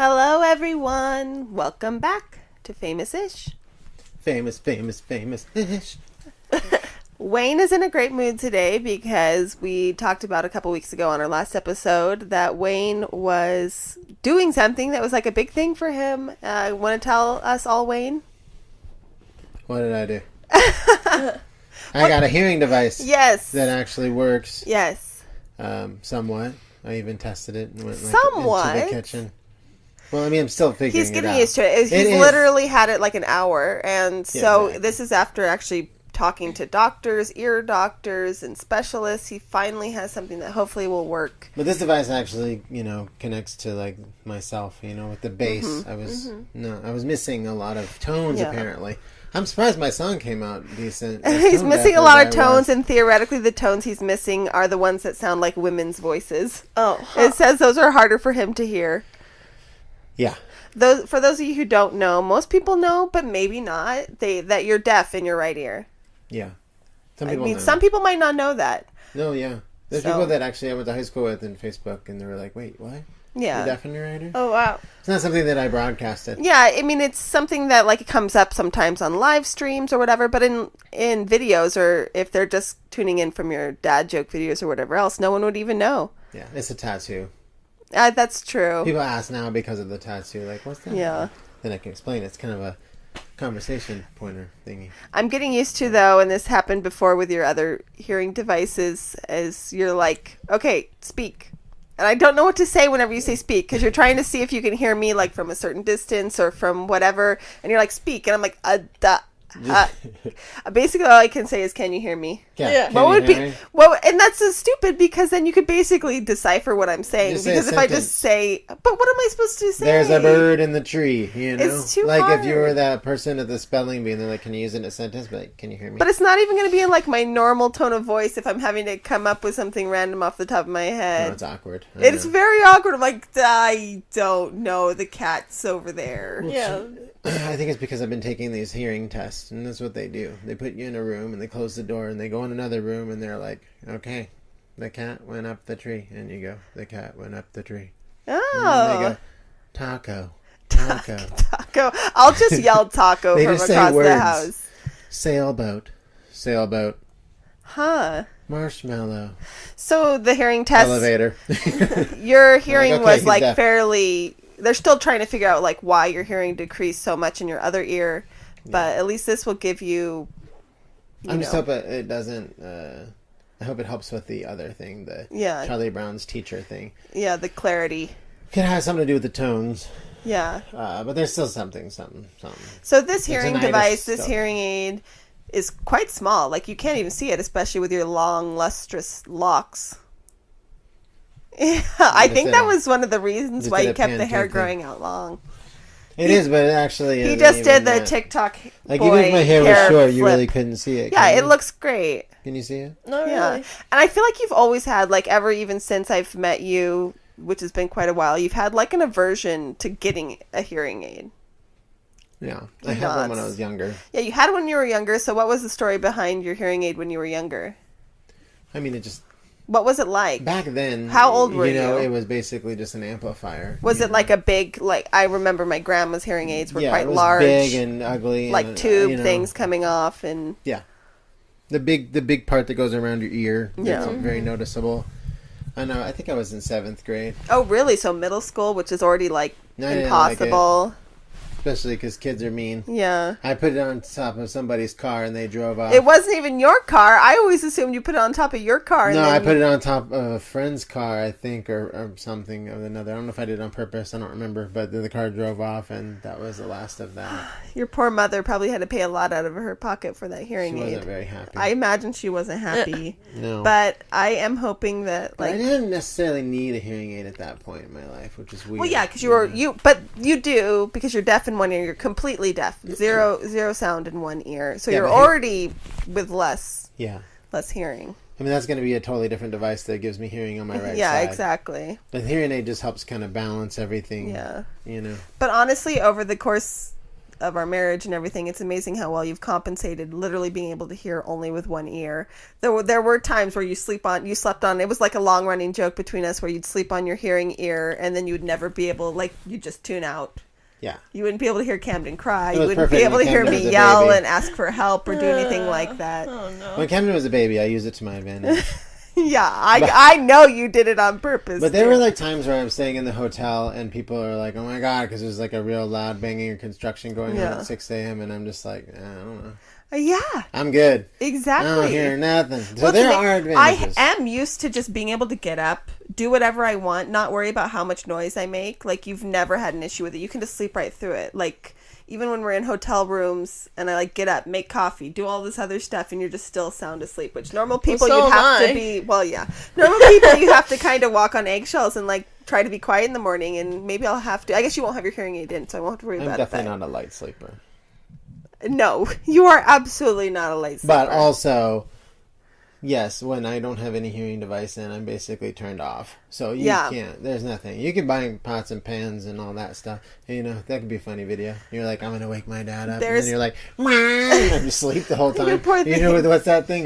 Hello, everyone. Welcome back to Famous-ish. Famous-ish. Wayne is in a great mood today because we talked about a couple weeks ago on our last episode that Wayne was doing something that was like a big thing for him. Want to tell us all, Wayne? What did I do? I got a hearing device. Yes. That actually works. Yes. Somewhat. I even tested it and went Somewhat? into the kitchen. Well, I mean, I'm still figuring it out. He's getting used to it. He's literally had it like an hour. And so exactly. This is after actually talking to doctors, ear doctors, and specialists. He finally has something that hopefully will work. But this device actually, connects to like myself, with the bass. Mm-hmm. I was missing a lot of tones apparently. I'm surprised my song came out decent. He's missing a lot of tones, and theoretically the tones he's missing are the ones that sound like women's voices. Oh. Huh. It says those are harder for him to hear. Yeah. For those of you who don't know, most people know, but maybe not, that you're deaf in your right ear. Yeah. Some people might not know that. No, yeah. There's people that actually I went to high school with in Facebook, and they were like, wait, what? Yeah. You're deaf in your right ear? Oh, wow. It's not something that I broadcasted. Yeah, I mean, it's something that, like, it comes up sometimes on live streams or whatever, but in videos, or if they're just tuning in from your dad joke videos or whatever else, no one would even know. Yeah, it's a tattoo. That's true. People ask now because of the tattoo, like, what's that? Yeah. Then I can explain. It's kind of a conversation pointer thingy. I'm getting used to, though, and this happened before with your other hearing devices, is you're like, okay, speak. And I don't know what to say whenever you say speak, because you're trying to see if you can hear me, like, from a certain distance or from whatever, and you're like, speak. And I'm like, basically all I can say is, can you hear me? Yeah. What would be and that's so stupid, because then you could basically decipher what I'm saying, because if I just say, but what am I supposed to say? There's a bird in the tree, It's too like hard. If you were that person at the spelling bee and they're like, can you use it in a sentence? But like, can you hear me? But it's not even going to be in like my normal tone of voice if I'm having to come up with something random off the top of my head. No, it's awkward. It's very awkward. I'm like, I don't know, the cat's over there. Yeah. I think it's because I've been taking these hearing tests, and that's what they do. They put you in a room, and they close the door, and they go in another room, and they're like, okay, the cat went up the tree. And you go, the cat went up the tree. Oh. And they go, taco. Taco. I'll just yell taco from across the house. Sailboat. Huh. Marshmallow. So the hearing test. Elevator. Your hearing was like deaf. Fairly... They're still trying to figure out like why your hearing decreased so much in your other ear, but at least this will give you. I'm just hoping it doesn't. I hope it helps with the other thing, the Charlie Brown's teacher thing. Yeah, the clarity. It has something to do with the tones. Yeah. But there's still something. So this hearing device, this hearing aid, is quite small. Like you can't even see it, especially with your long, lustrous locks. Yeah, I think that was one of the reasons why you kept the hair growing out long. It is, but it actually he just did the TikTok like even if my hair was short, you really couldn't see it. Yeah, it looks great. Can you see it? No, yeah. Really. And I feel like you've always had, like, even since I've met you, which has been quite a while, you've had like an aversion to getting a hearing aid. Yeah, I had one when I was younger. Yeah, you had one when you were younger. So what was the story behind your hearing aid when you were younger? I mean, it just... What was it like? Back then, how old were you? It was basically just an amplifier. Was it like a big, like, I remember my grandma's hearing aids were quite it was large. Big and ugly. Like tube things coming off and... Yeah. The big part that goes around your ear. Yeah. It's very noticeable. I know, I think I was in 7th grade. Oh, really? So middle school, which is already, like, impossible. Especially because kids are mean. Yeah. I put it on top of somebody's car and they drove off. It wasn't even your car. I always assumed you put it on top of your car. No, I put it on top of a friend's car, I think, or something of another. I don't know if I did it on purpose. I don't remember. But then the car drove off and that was the last of that. Your poor mother probably had to pay a lot out of her pocket for that hearing aid. She wasn't very happy. I imagine she wasn't happy. No. But I am hoping that, like... But I didn't necessarily need a hearing aid at that point in my life, which is weird. Well, yeah, because but you do, because you're deaf in one ear, you're completely deaf, zero sound in one ear, so you're already with less hearing. I mean, that's going to be a totally different device that gives me hearing on my right side. Yeah, exactly. The hearing aid just helps kind of balance everything. Yeah, you know. But honestly, over the course, of our marriage and everything, it's amazing how well you've compensated literally being able to hear only with one ear. There were times where you slept on, it was like a long running joke between us where you'd sleep on your hearing ear and then you would never be able, like, you'd just tune out. Yeah. You wouldn't be able to hear Camdyn cry. You was wouldn't be perfect able when to hear Camdyn was me a yell baby. and ask for help or do anything like that. Oh no. When Camden was a baby, I used it to my advantage. Yeah, I know you did it on purpose. But there too. were like times where I'm staying in the hotel and people are like, "Oh my god," because there's like a real loud banging or construction going on at 6 a.m. and I'm just like, I don't know. Yeah, I'm good. exactly. I don't hear nothing. So Well, there to me, are advantages. I am used to just being able to get up, do whatever I want, not worry about how much noise I make. Like, you've never had an issue with it. You can just sleep right through it. Like, even when we're in hotel rooms and I like get up, make coffee, do all this other stuff, and you're just still sound asleep. Which normal people so you'd have am to I. be. Well, yeah, normal people you have to kind of walk on eggshells and like try to be quiet in the morning. And maybe I'll have to. I guess you won't have your hearing aid in, so I won't have to worry I'm about definitely it. not a light sleeper. No, you are absolutely not a light sleeper. But also, yes, when I don't have any hearing device in, I'm basically turned off. So you can't. There's nothing. You can buy pots and pans and all that stuff. And, you know, that could be a funny video. You're like, I'm going to wake my dad up. And then you're like, and I'm just asleep the whole time. poor You know, what's that thing?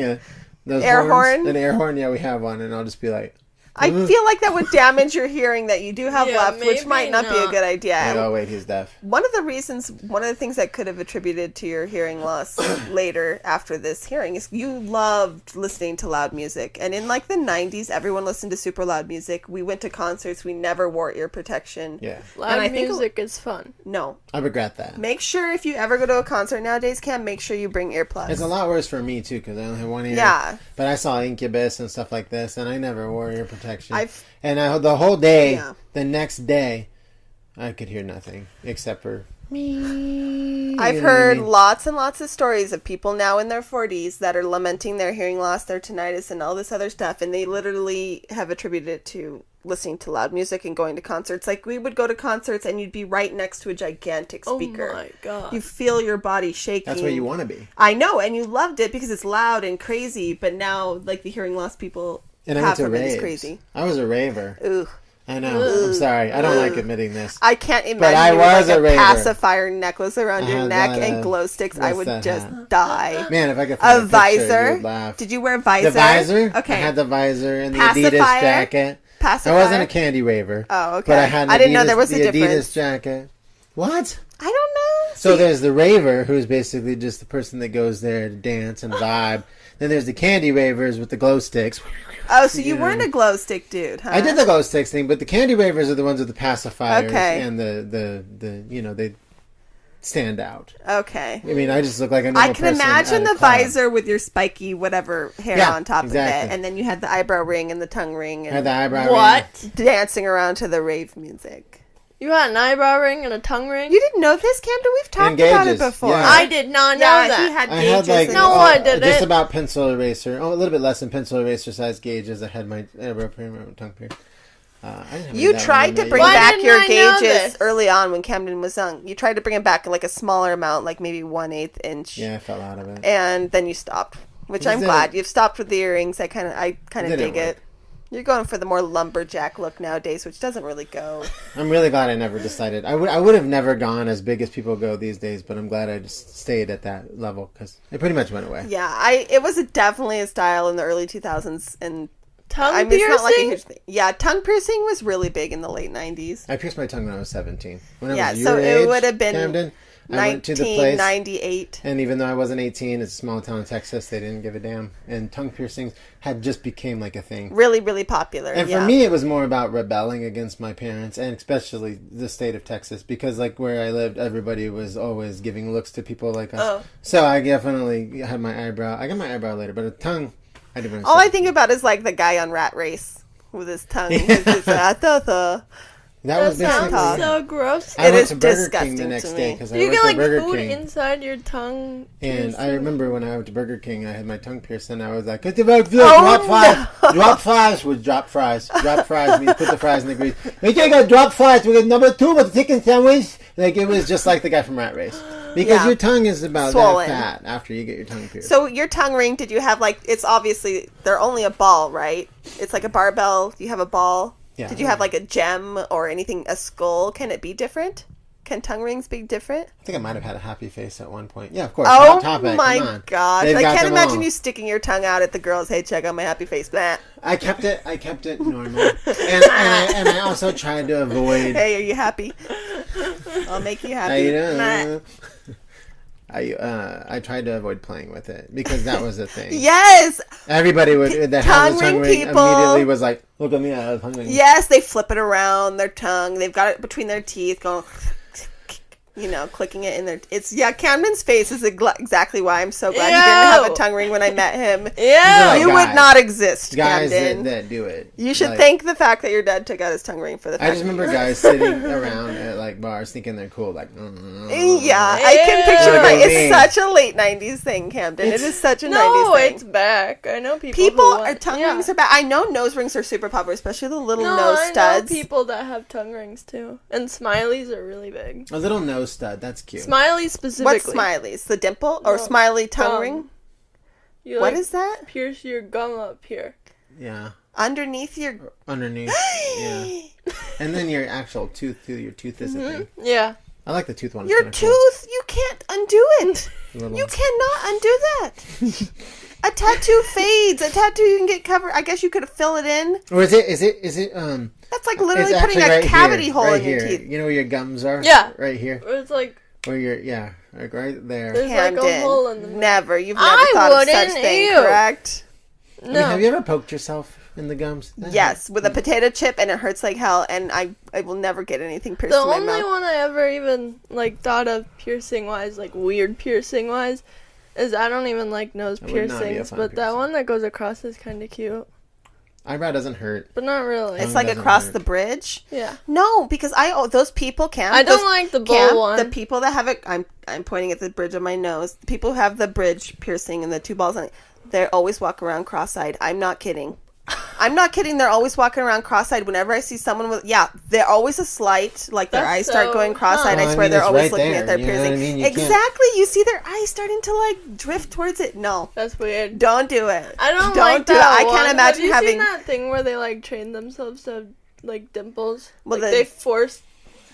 Those Air horns? horn? An air horn? Yeah, we have one. And I'll just be like, I feel like that would damage your hearing that you do have Yeah, left, which maybe might not be a not. good idea. like, oh, wait, he's deaf. One of the things that could have attributed to your hearing loss later after this hearing is you loved listening to loud music. And in like the 90s, everyone listened to super loud music. We went to concerts. We never wore ear protection. Yeah. Loud I think- music is fun. No. I regret that. Make sure if you ever go to a concert nowadays, Cam, make sure you bring earplugs. It's a lot worse for me, too, because I only have one ear. Yeah. But I saw Incubus and stuff like this, and I never wore ear protection. I've- And the whole day, Yeah. the next day, I could hear nothing except for me. I've You know what I heard mean? lots and lots of stories of people now in their 40s that are lamenting their hearing loss, their tinnitus, and all this other stuff, and they literally have attributed it to listening to loud music and going to concerts. Like, we would go to concerts and you'd be right next to a gigantic speaker. Oh my god. You feel your body shaking. That's where you want to be. I know, and you loved it because it's loud and crazy, but now, like, the hearing loss people And I went have to from it is raves. crazy. I was a raver. Ooh. I know. I'm sorry. I don't like admitting this. I can't imagine But I you with, was like a raver. pacifier necklace around I your had neck that, and glow sticks. I what's would that just hat? die. Man, if I could find A a visor. picture, you'd laugh. Did you wear a visor? The visor? Okay. I had the visor and the Pacifier? Adidas jacket. Pacifier? I wasn't a candy raver. Oh, okay. But I had I didn't know there was the a Adidas difference. jacket. What? I don't know. So there's the raver, who's basically just the person that goes there to dance and vibe. Then there's the candy ravers with the glow sticks. Oh, so you weren't a glow stick dude, huh? I did the glow sticks thing, but the candy ravers are the ones with the pacifiers Okay. and the you know, they stand out. Okay. I mean, I just look like a normal I can person imagine at a the club. visor with your spiky whatever hair Yeah, on top of exactly. it, and then you had the eyebrow ring and the tongue ring I had and the eyebrow What? ring. dancing around to the rave music. You had an eyebrow ring and a tongue ring? You didn't know this, Camden? We've talked And about it gauges, before. yeah. I did not know Yeah, that. he had I gauges. had like and No, I didn't. just about pencil eraser. Oh, a little bit less than pencil eraser size gauges. I had my eyebrow piercing, my tongue piercing. I didn't have any You of that tried when to I met bring you. Why back didn't your I know gauges this? early on when Camden was young. You tried to bring it back in like a smaller amount, like maybe 1/8 inch. Yeah, I fell out of it. And then you stopped, which It I'm didn't- glad. You've stopped with the earrings. I kind of It didn't dig work. it. You're going for the more lumberjack look nowadays, which doesn't really go. I'm really glad I never decided. I would have never gone as big as people go these days, but I'm glad I just stayed at that level because it pretty much went away. Yeah, it was definitely a style in the early 2000s, and Tongue I mean, piercing? it's not like a huge thing. Yeah, tongue piercing was really big in the late 90s. I pierced my tongue when I was 17. When I Yeah, was so your it age, would have been Camden, I went to the place, 1998. and even though I wasn't 18, it's a small town in Texas, they didn't give a damn. And tongue piercings had just became like a thing. Really, really popular. And yeah. for me, it was more about rebelling against my parents, and especially the state of Texas, because like where I lived, everybody was always giving looks to people like us. Oh. So I definitely had my eyebrow. I got my eyebrow later, but a tongue, I didn't. All I think about is like the guy on Rat Race with his tongue. That That was basically. sounds so gross. I It went is to Burger disgusting King the next to day me. because I You went get to like Burger food King. inside your tongue. And I piercing. remember when I went to Burger King, I had my tongue pierced, and I was like, drop fries. Drop fries was drop fries. Drop fries means put the fries in the grease. We got drop fries. We got number 2 with the chicken sandwich. Like, it was just like the guy from Rat Race. Because Yeah. your tongue is about Swollen. that fat after you get your tongue pierced. So your tongue ring, did you have like, it's obviously, they're only a ball, right? It's like a barbell. You have a ball. Yeah. Did you have like a gem or anything, a skull? Can it be different? Can tongue rings be different? I think I might have had a happy face at one point. Yeah, of course. Oh Hot Topic, my come on. gosh! They've I got can't them imagine all. you sticking your tongue out at the girls. Hey, check out my happy face. Blah. I kept it normal, and I also tried to avoid. Hey, are you happy? I'll make you How happy. you doing? I tried to avoid playing with it because that was the thing. Yes, Everybody that had tongue a tongue ring ring people. immediately was like, "Look at me, I have a tongue ring." yes, they flip it around their tongue. They've got it between their teeth, going, clicking it in their. Camden's face is exactly why I'm so glad he didn't have a tongue ring when I met him. Yeah. Like You would guys. not exist, Guys Camden. that do it. You should Like, thank the fact that your dad took out his tongue ring for the fact. I just remember guys sitting around at like bars thinking they're cool, like. Yeah, I can picture Look it. at me. It's such a late 90s thing, Camden. It is such a 90s No, thing. it's back. I know people. People who are tongue rings are bad. I know nose rings are super popular, especially the little nose I studs. know people that have tongue rings too, and smileys are really big. A little nose stud, that's cute. Smileys specifically. What's smileys? The dimple or No, smiley tongue gum. ring? You What like is that? pierce your gum up here. Yeah, Underneath your. underneath. Yeah, and then your actual tooth too. Your tooth is a thing. Yeah. I like the tooth one. Your tooth, you can't undo it. Little You cannot undo that. A tattoo fades. A tattoo you can get covered. I guess you could fill it in. Or is it? That's like literally it's putting actually a right cavity here, hole right in your here. teeth. You know where your gums are? Yeah. Right here. It's like Where your like right there. there's like a hole in the middle. Never. You've never I thought of such wouldn't, thing, ew. correct? I mean, No. have you ever poked yourself in the gums? Yes, with a potato chip, and it hurts like hell, and I will never get anything pierced The in my only mouth. one I ever even like thought of piercing wise, like weird piercing wise, is I don't even like nose That would not be a piercings, fun but that piercing. one that goes across is kind of cute, Eyebrow doesn't hurt. but not really. It's Tongue like doesn't across hurt. the bridge. Yeah. No, because those people can't. I don't like the bowl one. The people that have it, I'm pointing at the bridge of my nose. The people who have the bridge piercing and the two balls on it, they always walk around cross-eyed. I'm not kidding. I'm not kidding. They're always walking around cross-eyed. Whenever I see someone with, they're always a slight, like their That's eyes start so- going cross-eyed. Well, I I swear mean, they're it's always right looking there, at their you know what I piercing. mean? You can't- Exactly. You see their eyes starting to like drift towards it. No, That's weird. don't do it. I don't Don't like do that it. I one. can't imagine Have you having. seen that thing where they like train themselves to have, like dimples? Well, like the- they force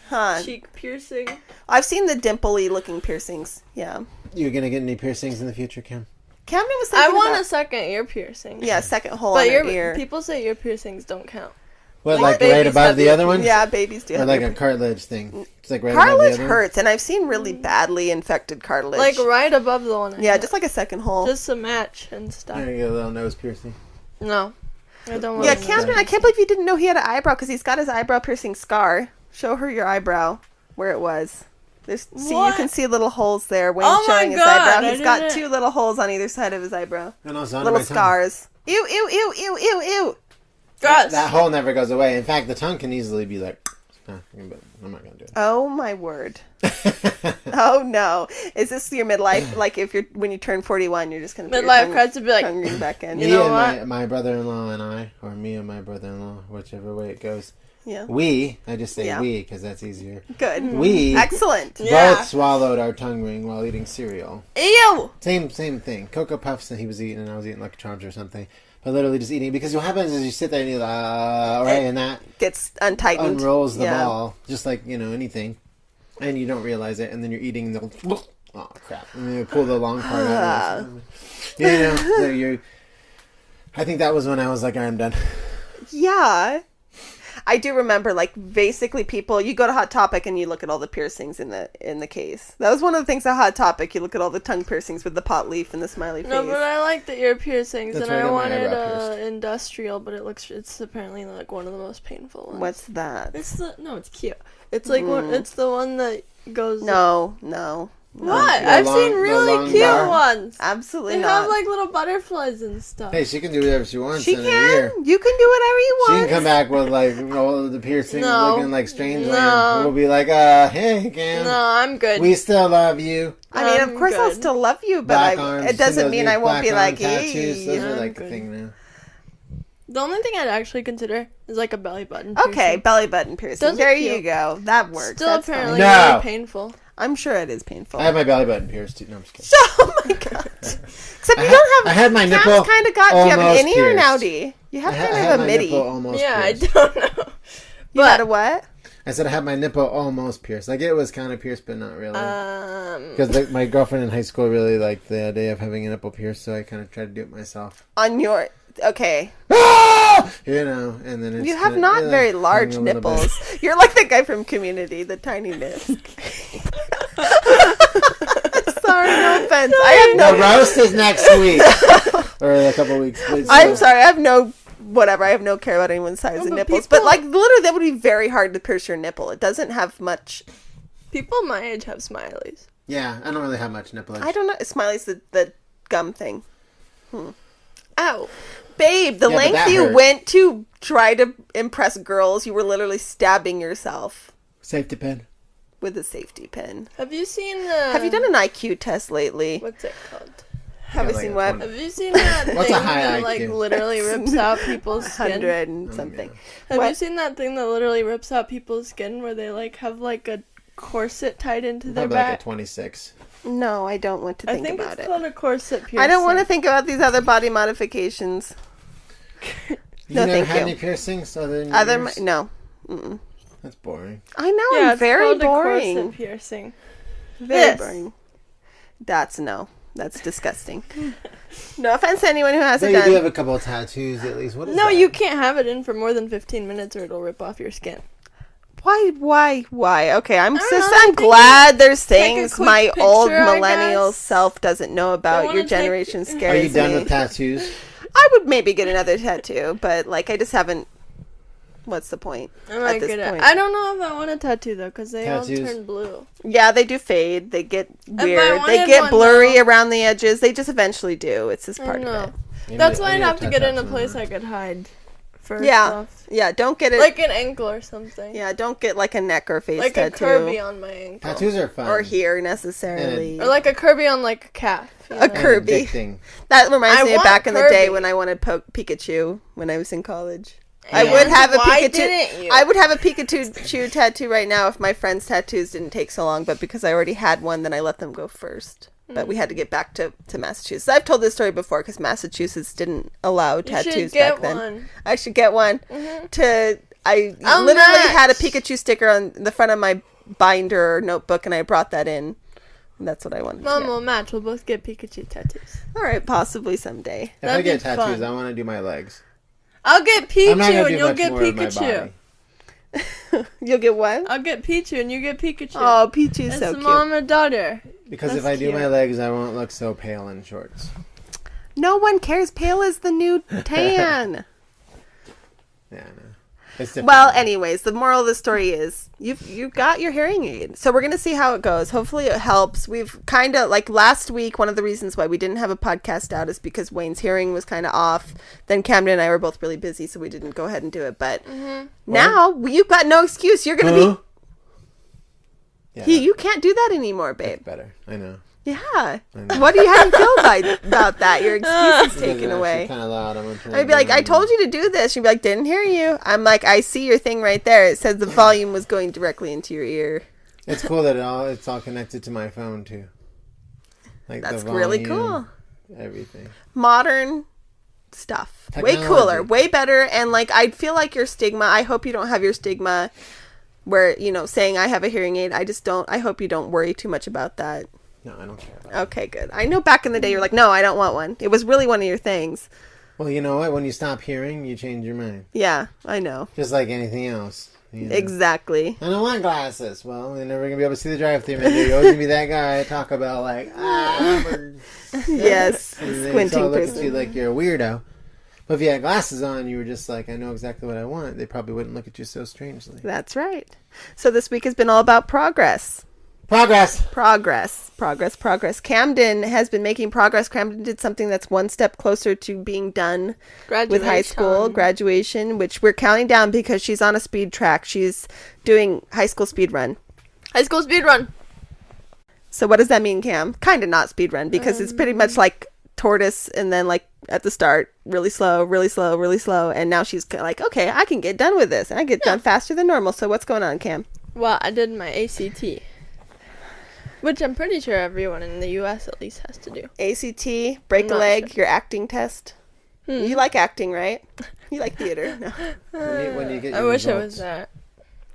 Huh. cheek piercing. I've seen the dimple-y looking piercings. Yeah. You're gonna get any piercings in the future, Kim? Camden was I thinking want about, a second ear piercing. Yeah, second hole But on her your ear. people say ear piercings don't count. What, Like like babies right above have the ear other one? Yeah, babies do. Or have like ear a cartilage thing? It's like right Cartilage above the other hurts, and I've seen really badly infected cartilage. Like right above the one. I yeah, have. just like a second hole. just to match and stuff. one? There you go, a little nose piercing. No, I don't want. yeah, to Camden, I can't believe you didn't know he had an eyebrow because he's got his eyebrow piercing scar. Show her your eyebrow where it was. See, you What? can see little holes there. Wayne Oh my showing his God, eyebrow. I He's got didn't- 2 little holes on either side of his eyebrow. And also under Little my tongue. scars. Ew, ew, ew, ew, ew, ew. Gross. That hole never goes away. In fact, the tongue can easily be like, but I'm not gonna do Oh my word. it. Oh no. Is this your midlife? Like if you're when you turn 41, you're just gonna put Midlife your crisis would be like, tongue ring back in. You Me know and what? my brother-in-law and I, or me and my brother-in-law, whichever way it goes. Yeah. I just say Yeah. we because that's easier. Good. We Excellent. Yeah. both swallowed our tongue ring while eating cereal. Ew. Same thing. Cocoa Puffs, and he was eating, and I was eating Lucky Charms or something. But literally just eating, because what happens is you sit there and you're like, right, and that Gets untightened. unrolls the Yeah. ball, just like, anything. And you don't realize it, and then you're eating the, oh crap, and then you pull the long part out. So I think that was when I was like, I'm done. Yeah. I do remember, like, basically people, you go to Hot Topic and you look at all the piercings in the case. That was one of the things at Hot Topic. You look at all the tongue piercings with the pot leaf and the smiley face. No, but I like the ear piercings, That's and why I I got my wanted eyebrow pierced. industrial, but it's apparently like one of the most painful ones. What's that? It's cute. It's like it's the one that goes. No. What? The I've long- seen the really long cute bar? ones. Absolutely They not. have like little butterflies and stuff. Hey, she can do whatever she wants She in a year. can. You can do whatever you She want. can come back with like all of the piercings No. looking like strange No. land. We'll be like, hey, Cam, No, I'm good. we still love you. I mean, of I'm course I'll good. still love you, but Black arms, it doesn't those mean I won't black be arm like, tattoos. Those are I'm like the good. thing now. The only thing I'd actually consider is like a belly button. okay, piercing. belly button piercing. Those are There cute. you go. That works. Still That's apparently fine. No. really painful. I'm sure it is painful. I have my belly button pierced too. No, I'm just kidding. Oh my god. Except you don't have. I had my Cam's nipple kind of got. Do you have an almost innie or an pierced. outie? You have I kind had of a my midi. nipple almost Yeah, pierced. I don't know. You had But a what? I said I had my nipple almost pierced. Like, it was kind of pierced, but not really. Because my girlfriend in high school really liked the idea of having a nipple pierced, so I kind of tried to do it myself. On your... Okay. You know, and then it's... You have not very large nipples. You're like the guy from Community, the tiny nips. Sorry, no offense. I have The roast is next week. Or a couple weeks. I'm sorry, I have no... Whatever, I have no care about anyone's size of nipples. But, like, literally, that would be very hard to pierce your nipple. It doesn't have much... People my age have smileys. Yeah, I don't really have much nipple. I don't know. Smiley's the gum thing. Ow. Babe, the length you went to try to impress girls, you were literally stabbing yourself. Safety pin. With a safety pin. Have you seen Have you done an IQ test lately? What's it called? Have you seen what? Have you seen that thing that like literally rips out people's skin? 100 and something. Have you seen that thing that literally rips out people's skin where they like have like a corset tied into their back? Like a 26. No, I don't want to think about it. I think it's called a corset piercing. I don't want to think about these other body modifications. No, never thank had you. Any piercings other than yours? No. Mm-mm. That's boring. I know. Yeah, I'm very boring. A corset piercing. Very boring. That's disgusting. No offense to anyone who hasn't done. You do have a couple of tattoos at least. What is no, that? you can't have it in for more than 15 minutes or it'll rip off your skin. Why? Okay, I'm glad there's things my picture, old millennial self doesn't know about. Your generation scares me. Are you done with tattoos? I would maybe get another tattoo, but like I just haven't. What's the point at this point? I don't know if I want a tattoo though, because they all turn blue. Yeah, they do fade. They get weird. They get blurry around the edges. They just eventually do. It's just part of it. That's why I'd have to get in a place I could hide. Yeah, don't get it like an ankle or something. Yeah, don't get like a neck or face like tattoo. Like a Kirby on my ankle. Tattoos are fun. Or here necessarily. Or like a Kirby on like a calf. A Kirby. That reminds me of back in the day when I wanted Pikachu when I was in college. I would have a Pikachu. I would have a Pikachu tattoo right now if my friends' tattoos didn't take so long, but because I already had one, then I let them go first. But we had to get back to Massachusetts. I've told this story before because Massachusetts didn't allow tattoos back then. I should get one. I literally had a Pikachu sticker on the front of my binder or notebook, and I brought that in. And that's what I wanted. Mom will match. We'll both get Pikachu tattoos. All right, possibly someday. If I get tattoos, I want to do my legs. I'll get Pichu and you'll get Pikachu. You'll get what? I'll get Pichu and you get Pikachu. Oh, Pichu's so cute. It's mom and daughter. Because if I do my legs, I won't look so pale in shorts. No one cares. Pale is the new tan. Yeah, I know. Well, anyways, the moral of the story is you've got your hearing aid. So we're going to see how it goes. Hopefully it helps. We've kind of, like last week, one of the reasons why we didn't have a podcast out is because Wayne's hearing was kind of off. Then Camdyn and I were both really busy, so we didn't go ahead and do it. But now you've got no excuse. You're going to be... Yeah. You can't do that anymore, babe. That's better. I know. Yeah. What do you how do you feel about that? Your excuse is taken away. Kind of loud. I'd be like, I told you to do this. You'd be like, didn't hear you. I'm like, I see your thing right there. It says the volume was going directly into your ear. It's cool that it's all connected to my phone too. Like that's the volume, really cool. Everything. Modern stuff. Technology. Way cooler. Way better. And like, I feel like your stigma. I hope you don't have your stigma where saying I have a hearing aid. I hope you don't worry too much about that. No, I don't care about it. Okay, good. I know back in the day you're like, no, I don't want one. It was really one of your things. Well, you know what? When you stop hearing, you change your mind. Yeah, I know. Just like anything else. Exactly. I don't want glasses. Well, you're never going to be able to see the drive-thru window. You're always going to be that guy talk about like, yes, squinting person. At you like you're a weirdo. But if you had glasses on, you were just like, I know exactly what I want. They probably wouldn't look at you so strangely. That's right. So this week has been all about progress. Progress. Camdyn has been making progress. Camdyn did something that's one step closer to being done with high school graduation, which we're counting down because she's on a speed track. She's doing high school speed run. High school speed run. So what does that mean, Cam? Kind of not speed run because it's pretty much like tortoise and then like at the start really slow, and now she's like, okay, I can get done with this and I get done faster than normal. So what's going on, Cam? Well, I did my ACT. Which I'm pretty sure everyone in the U.S. at least has to do. ACT, break a leg, your acting test. You like acting, right? You like theater. No. When you get your I wish results. it was that.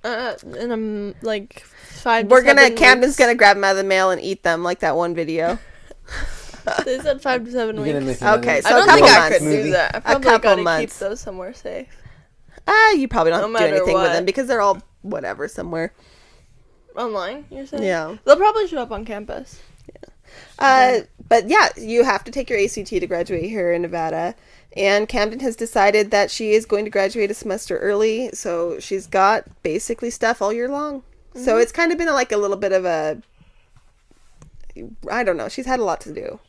In like 5 to We're 7 Camden's weeks. gonna grab them like 5 to 7 weeks. Camden's gonna grab them out of the mail and eat them like that one video. They said 5 to 7 You're gonna weeks. make Okay, another so I don't a think couple I could months. do that. I probably couple gotta months. keep those somewhere safe. You probably don't No have to do matter anything with what. them because they're all whatever somewhere. Online, you're saying? Yeah. They'll probably show up on campus. But yeah, you have to take your ACT to graduate here in Nevada. And Camdyn has decided that she is going to graduate a semester early. So she's got basically stuff all year long. So it's kind of been like a little bit of a, I don't know. She's had a lot to do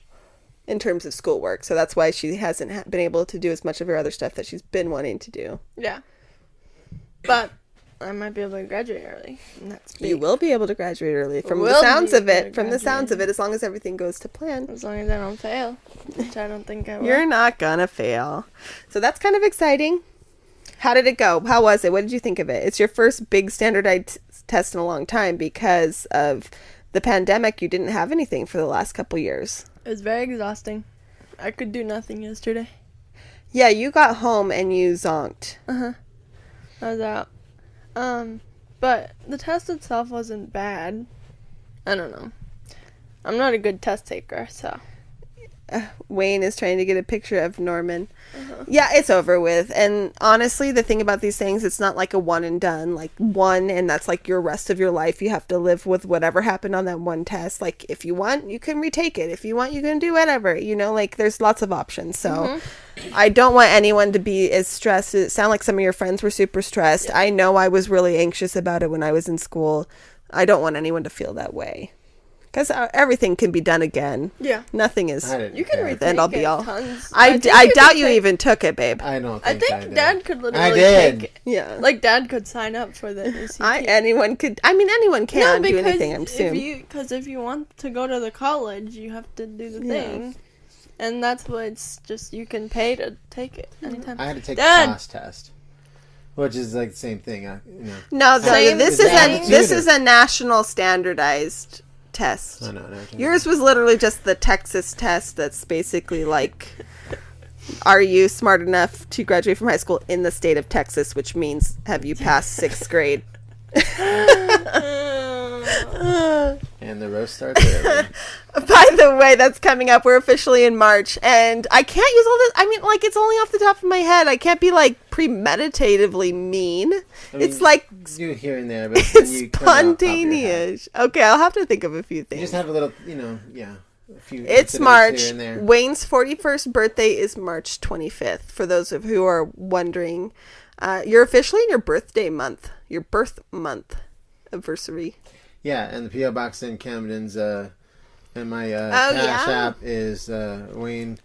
in terms of schoolwork. So that's why she hasn't been able to do as much of her other stuff that she's been wanting to do. Yeah. But I might be able to graduate early. And that's big. You will be able to graduate early from the Will sounds be of able it. to From the sounds of graduate. it, as long as everything goes to plan. As long as I don't fail. Which I don't think I will. You're not gonna fail. So that's kind of exciting. How did it go? How was it? What did you think of it? It's your first big standardized test in a long time because of the pandemic. You didn't have anything for the last couple years. It was very exhausting. I could do nothing yesterday. Yeah, you got home and you zonked. I was out. But the test itself wasn't bad. I don't know. I'm not a good test taker, so. Wayne is trying to get a picture of Norman. Yeah, it's over with. And honestly, the thing about these things, it's not like a one and done. Like one, and that's like your rest of your life. You have to live with whatever happened on that one test. Like if you want, you can retake it. If you want, you can do whatever. You know, like there's lots of options. So I don't want anyone to be as stressed. It sounded like some of your friends were super stressed. I know I was really anxious about it when I was in school. I don't want anyone to feel that way. Because everything can be done again. Yeah. Nothing is. I didn't You can care. retake Then I'll be it all. tons. I think doubt could you take- even took it, babe. I don't I think think did. Dad could literally I did. take it. Yeah. Like, Dad could sign up for the ACT. Anyone could. I mean, anyone can do anything. I'm if assuming. because if you want to go to the college, you have to do the Yeah. thing, and that's what it's just you can pay to take it anytime. I had to take Dad! the class test, which is like the same thing. No, Same this thing. is a national standardized test. Oh, no. Yours was literally just the Texas test. That's basically like, are you smart enough to graduate from high school in the state of Texas? Which means, have you passed sixth grade? And the roast starts early. By the way, that's coming up. We're officially in March, and I can't use all this. I mean, like, it's only off the top of my head. I can't be, like, premeditatively mean. I mean, It's like, you here and there, but it's then you come off the top of your head. spontaneous. Okay, I'll have to think of a few You things. just have a little, a few. It's incidents March. here and there. Wayne's 41st birthday is March 25th, for those of who are wondering. You're officially in your birthday month. Your birth month anniversary. Yeah, and the PO box in Camden's and my Oh, Cash yeah. App is Wayne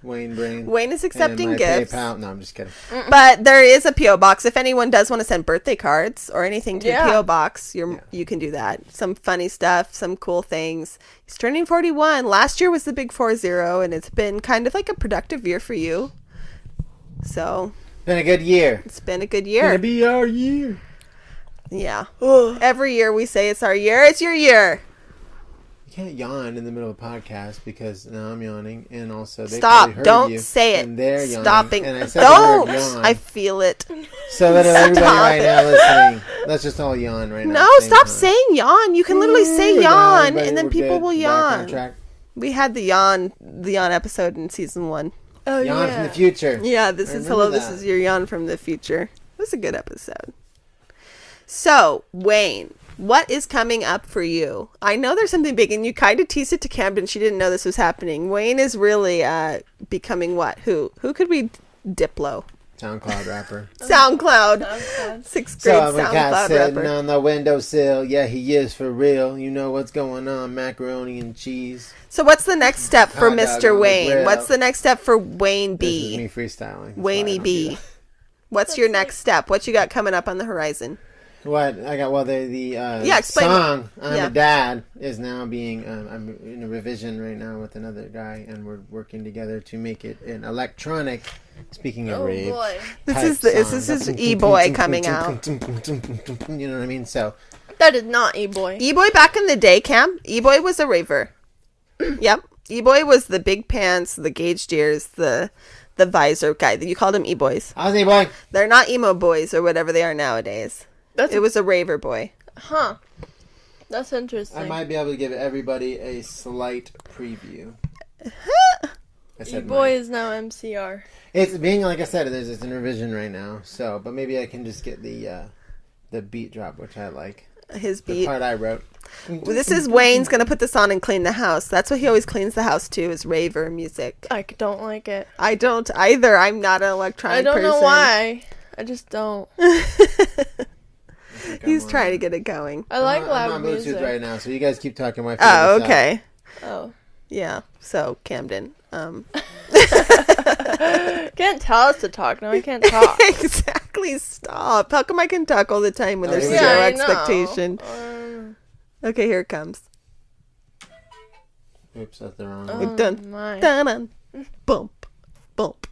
Brain. Wayne is accepting and my gifts. PayPal. No, I'm just kidding. But there is a P.O. box. If anyone does want to send birthday cards or anything to Yeah. the P.O. box, you can do that. Some funny stuff, some cool things. He's turning 41. Last year was the big 40, and it's been kind of like a productive year for you. So Been a good year. it's been a good Gonna year. be our year. Yeah. Every year we say it's our year. It's your year. You can't yawn in the middle of a podcast because now I'm yawning, and also they Stop. probably heard Don't you, say it. And they're yawning, Stopping. And I said Don't. the word yawn. I feel it. So that everybody Stop right it. now listening, let's just all yawn right now. No, at the same stop time. saying yawn. You can literally say Now, yawn, everybody, and then we're people good. will Back on yawn. track. We had the yawn episode in season 1. Oh Yawn yeah. from the future. Yeah, this I is remember hello. This that. is your yawn from the future. It was a good episode. So, Wayne, what is coming up for you? I know there's something big, and you kind of teased it to Camdyn. She didn't know this was happening. Wayne is really becoming what? Who? Who could we Diplo? SoundCloud rapper. SoundCloud. Okay. 6th grade So I'm a cat SoundCloud sitting rapper. on the windowsill. Yeah, he is for real. You know what's going on? Macaroni and cheese. So, what's the next step for Hot dog Mr. on the Wayne? grill. What's the next step for Wayne This is me B? freestyling. That's why I Wayne don't do B. that. What's your next step? What you got coming up on the horizon? What I got? Well, the explain. song "I'm Yeah. a Dad" is now being. I'm in a revision right now with another guy, and we're working together to make it an electronic. Speaking of Oh rave, boy. This is E-Boy coming out. You know what I mean? So That is not E-Boy. E-Boy back in the day, Cam. E-Boy was a raver. Yep. E-Boy was the big pants, the gauged ears, the visor guy. You called him E-Boys. how's it, boy? They're not emo boys or whatever they are nowadays. It was a raver boy. Huh. That's interesting. I might be able to give everybody a slight preview. I said E-boy might. is now MCR. It's being, like I said, it's in revision right now. So, but maybe I can just get the beat drop, which I like. His The beat. part I wrote. This is Wayne's gonna put this on and clean the house. That's what he always cleans the house to, is raver music. I don't like it. I don't either. I'm not an electronic I don't person. know why. I just don't. He's trying to get it going. I like I'm loud on Bluetooth music. right now, so you guys keep talking. My Oh, okay. Oh. Yeah. So Camdyn. Can't tell us to talk. No, I can't talk. Exactly. Stop. How come I can talk all the time when there's Yeah, zero I know. expectation? Okay, here it comes. Oops, that's the wrong Oh, one. Dun, my. dun, dun. Bump. Bump.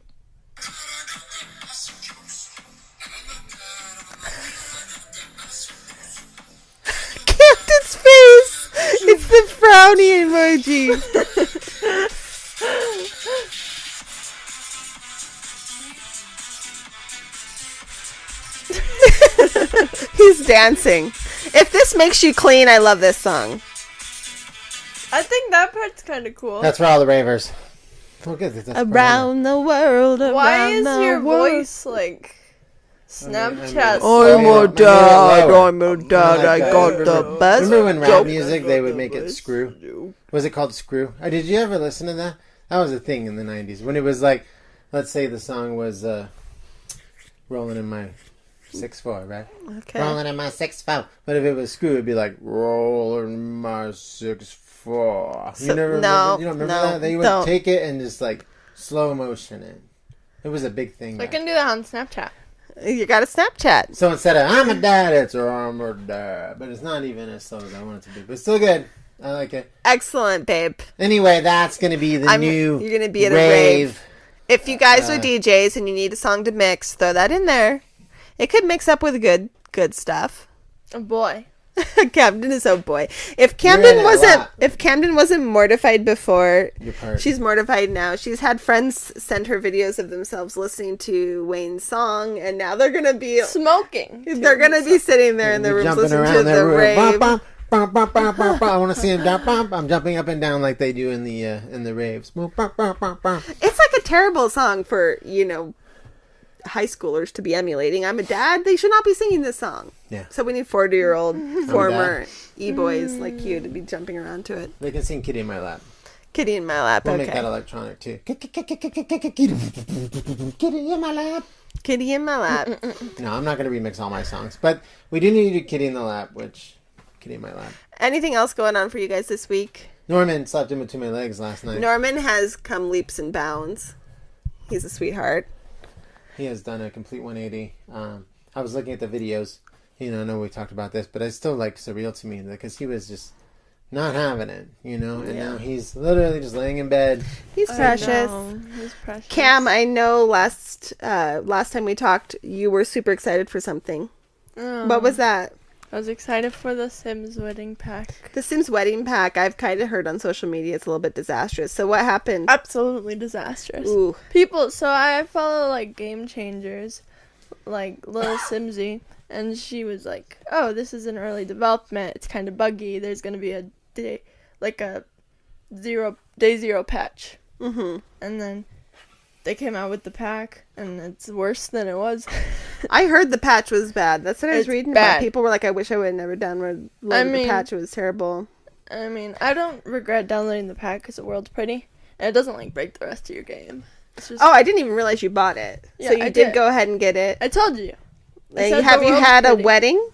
Camden's face! It's the frowny emoji. He's dancing. If this makes you clean, I love this song. I think that part's kind of cool. That's for all the ravers. Oh, good. That's Around the world, around Why is the your world. voice like Snapchat? I'm Oh, a my dad, lower. I'm a dad, I got the best. Remember when rap joke. music, they would make it screw? Was it called Screw? Did you ever listen to that? That was a thing in the 90s. When it was like, let's say the song was Rolling in My 6'4", right? Okay. Rolling in my 6'4". But if it was Screw, it'd be like, Rolling in my 6'4". So- You never no, remember? You don't remember no, that? They would don't. take it and just like slow motion it. It was a big thing. I back can do that on Snapchat. You got a Snapchat. So instead of I'm a dad, it's I'm a dad. But it's not even as slow as I want it to be. But it's still good. I like it. Excellent, babe. Anyway, that's going to be the new You're going to be at a rave. If you guys are DJs and you need a song to mix, throw that in there. It could mix up with good stuff. Oh boy. Camdyn is oh boy. If You're in it a Camdyn lot. wasn't mortified before, Your part. she's mortified now. She's had friends send her videos of themselves listening to Wayne's song, and now they're gonna be Smoking. they're gonna be sitting there in the room jumping listening to around the their room. rave. Bum, bum, bum, bum, bum, bum. I want to see him jump. I'm jumping up and down like they do in the raves. Bum, bum, bum, bum, bum. It's like a terrible song for high schoolers to be emulating. I'm a dad. They should not be singing this song. Yeah. So we need 40-year-old former dad. e-boys like you to be jumping around to it. They can sing Kitty in My Lap. Kitty in my lap. We'll Okay. make that electronic too. Kitty in my lap. Kitty in my lap. No, I'm not going to remix all my songs. But we do need to do Kitty in the Lap, which... Kitty in my lap. Anything else going on for you guys this week? Norman slept in between my legs last night. Norman has come leaps and bounds. He's a sweetheart. He has done a complete 180. I was looking at the videos. I know we talked about this, but it's still like surreal to me because he was just not having it, and now he's literally just laying in bed. He's I precious. know. He's precious. Cam, I know last time we talked, you were super excited for something. Oh. What was that? I was excited for the Sims wedding pack. The Sims wedding pack. I've kind of heard on social media it's a little bit disastrous. So what happened? Absolutely disastrous. Ooh. So I follow like Game Changers, like Little Simsy, and she was like, "Oh, this is an early development. It's kind of buggy. There's gonna be a day zero patch." Mm-hmm. And then they came out with the pack, and it's worse than it was. I heard the patch was bad. That's what I was It's reading bad. about. People were like, I wish I would have never downloaded the patch. It was terrible. I mean, I don't regret downloading the pack because the world's pretty, and it doesn't like break the rest of your game. It's just, Oh, I didn't even realize you bought it. Yeah, So you I did did. go ahead and get it. I told you. Have you had a wedding?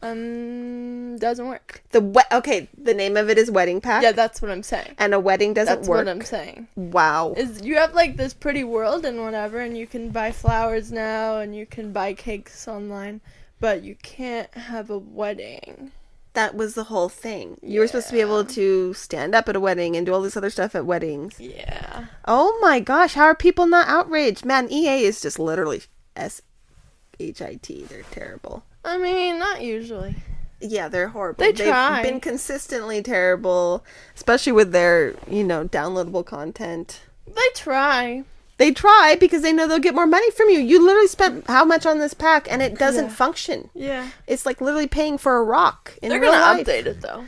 Doesn't work. Okay, the name of it is Wedding Pack. Yeah, that's what I'm saying. And a wedding doesn't That's work. what I'm saying. Wow. Is you have like this pretty world and whatever, and you can buy flowers now, and you can buy cakes online, but you can't have a wedding. That was the whole thing. You were supposed to be able to stand up at a wedding and do all this other stuff at weddings. Yeah. Oh my gosh, how are people not outraged? Man, EA is just literally SHIT. They're terrible. I mean, not usually. Yeah, they're horrible. They try. They've been consistently terrible, especially with their, downloadable content. They try. They try because they know they'll get more money from you. You literally spent how much on this pack and it doesn't Yeah. function. Yeah. It's like literally paying for a rock in They're real gonna life. update it though.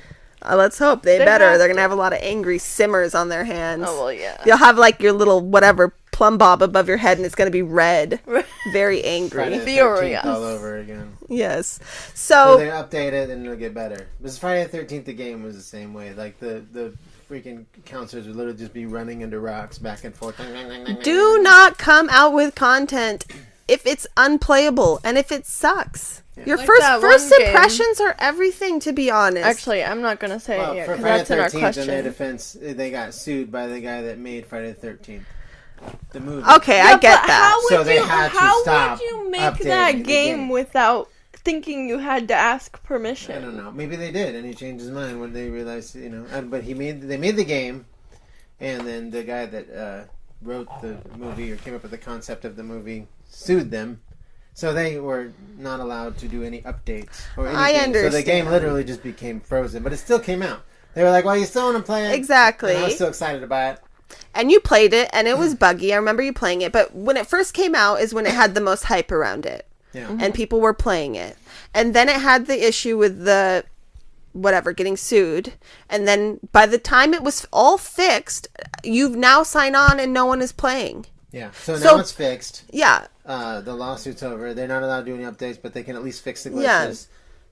Let's hope they They better. have They're to. gonna have a lot of angry simmers on their hands. Oh well, yeah. You'll have like your little whatever plumb bob above your head, and it's gonna be red, very angry. Friday the Furious. 13th all over again. Yes. So So they update it and it'll get better. Because Friday the 13th, the game was the same way. Like the freaking counselors would literally just be running into rocks back and forth. do not come out with content if it's unplayable and if it sucks. Your Like first that one game. impressions are everything, to be honest. Actually, I'm not gonna say Well, it yet for because Friday that's the in our 13th, in their question. defense, they got sued by the guy that made Friday the 13th. The movie. Okay, I get that. How would So they you, had to how stop would you make updating that the game game. without thinking you had to ask permission? I don't know. Maybe they did, and he changed his mind when they realized, But they made the game, and then the guy that wrote the movie or came up with the concept of the movie sued them, so they were not allowed to do any updates or anything. I So the understand. game literally just became frozen, but it still came out. They were like, "Well, you still want to play it?" Exactly. And I was still excited to buy it. And you played it, and it was buggy. I remember you playing it, but when it first came out is when it had the most hype around it. Yeah. And people were playing it. And then it had the issue with the whatever getting sued, and then by the time it was all fixed, you've now signed on and no one is playing. Yeah. So So- now it's fixed. Yeah. The lawsuit's over. They're not allowed to do any updates, but they can at least fix the glitches. Yeah.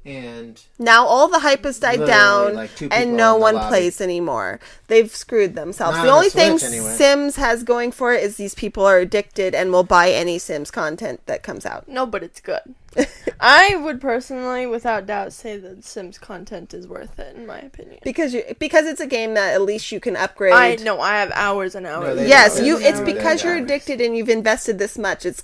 And Now all the hype has died Literally, down, like, two people and no in the one lobby. plays anymore. They've screwed themselves. Not The on only the thing Switch, anyway. Sims has going for it is these people are addicted and will buy any Sims content that comes out. No, but it's good. I would personally, without doubt, say that Sims content is worth it, in my opinion. Because it's a game that at least you can upgrade. I know I have hours and hours. No, they Yes, don't. you. They It's don't. because They you're don't. addicted and you've invested this much. It's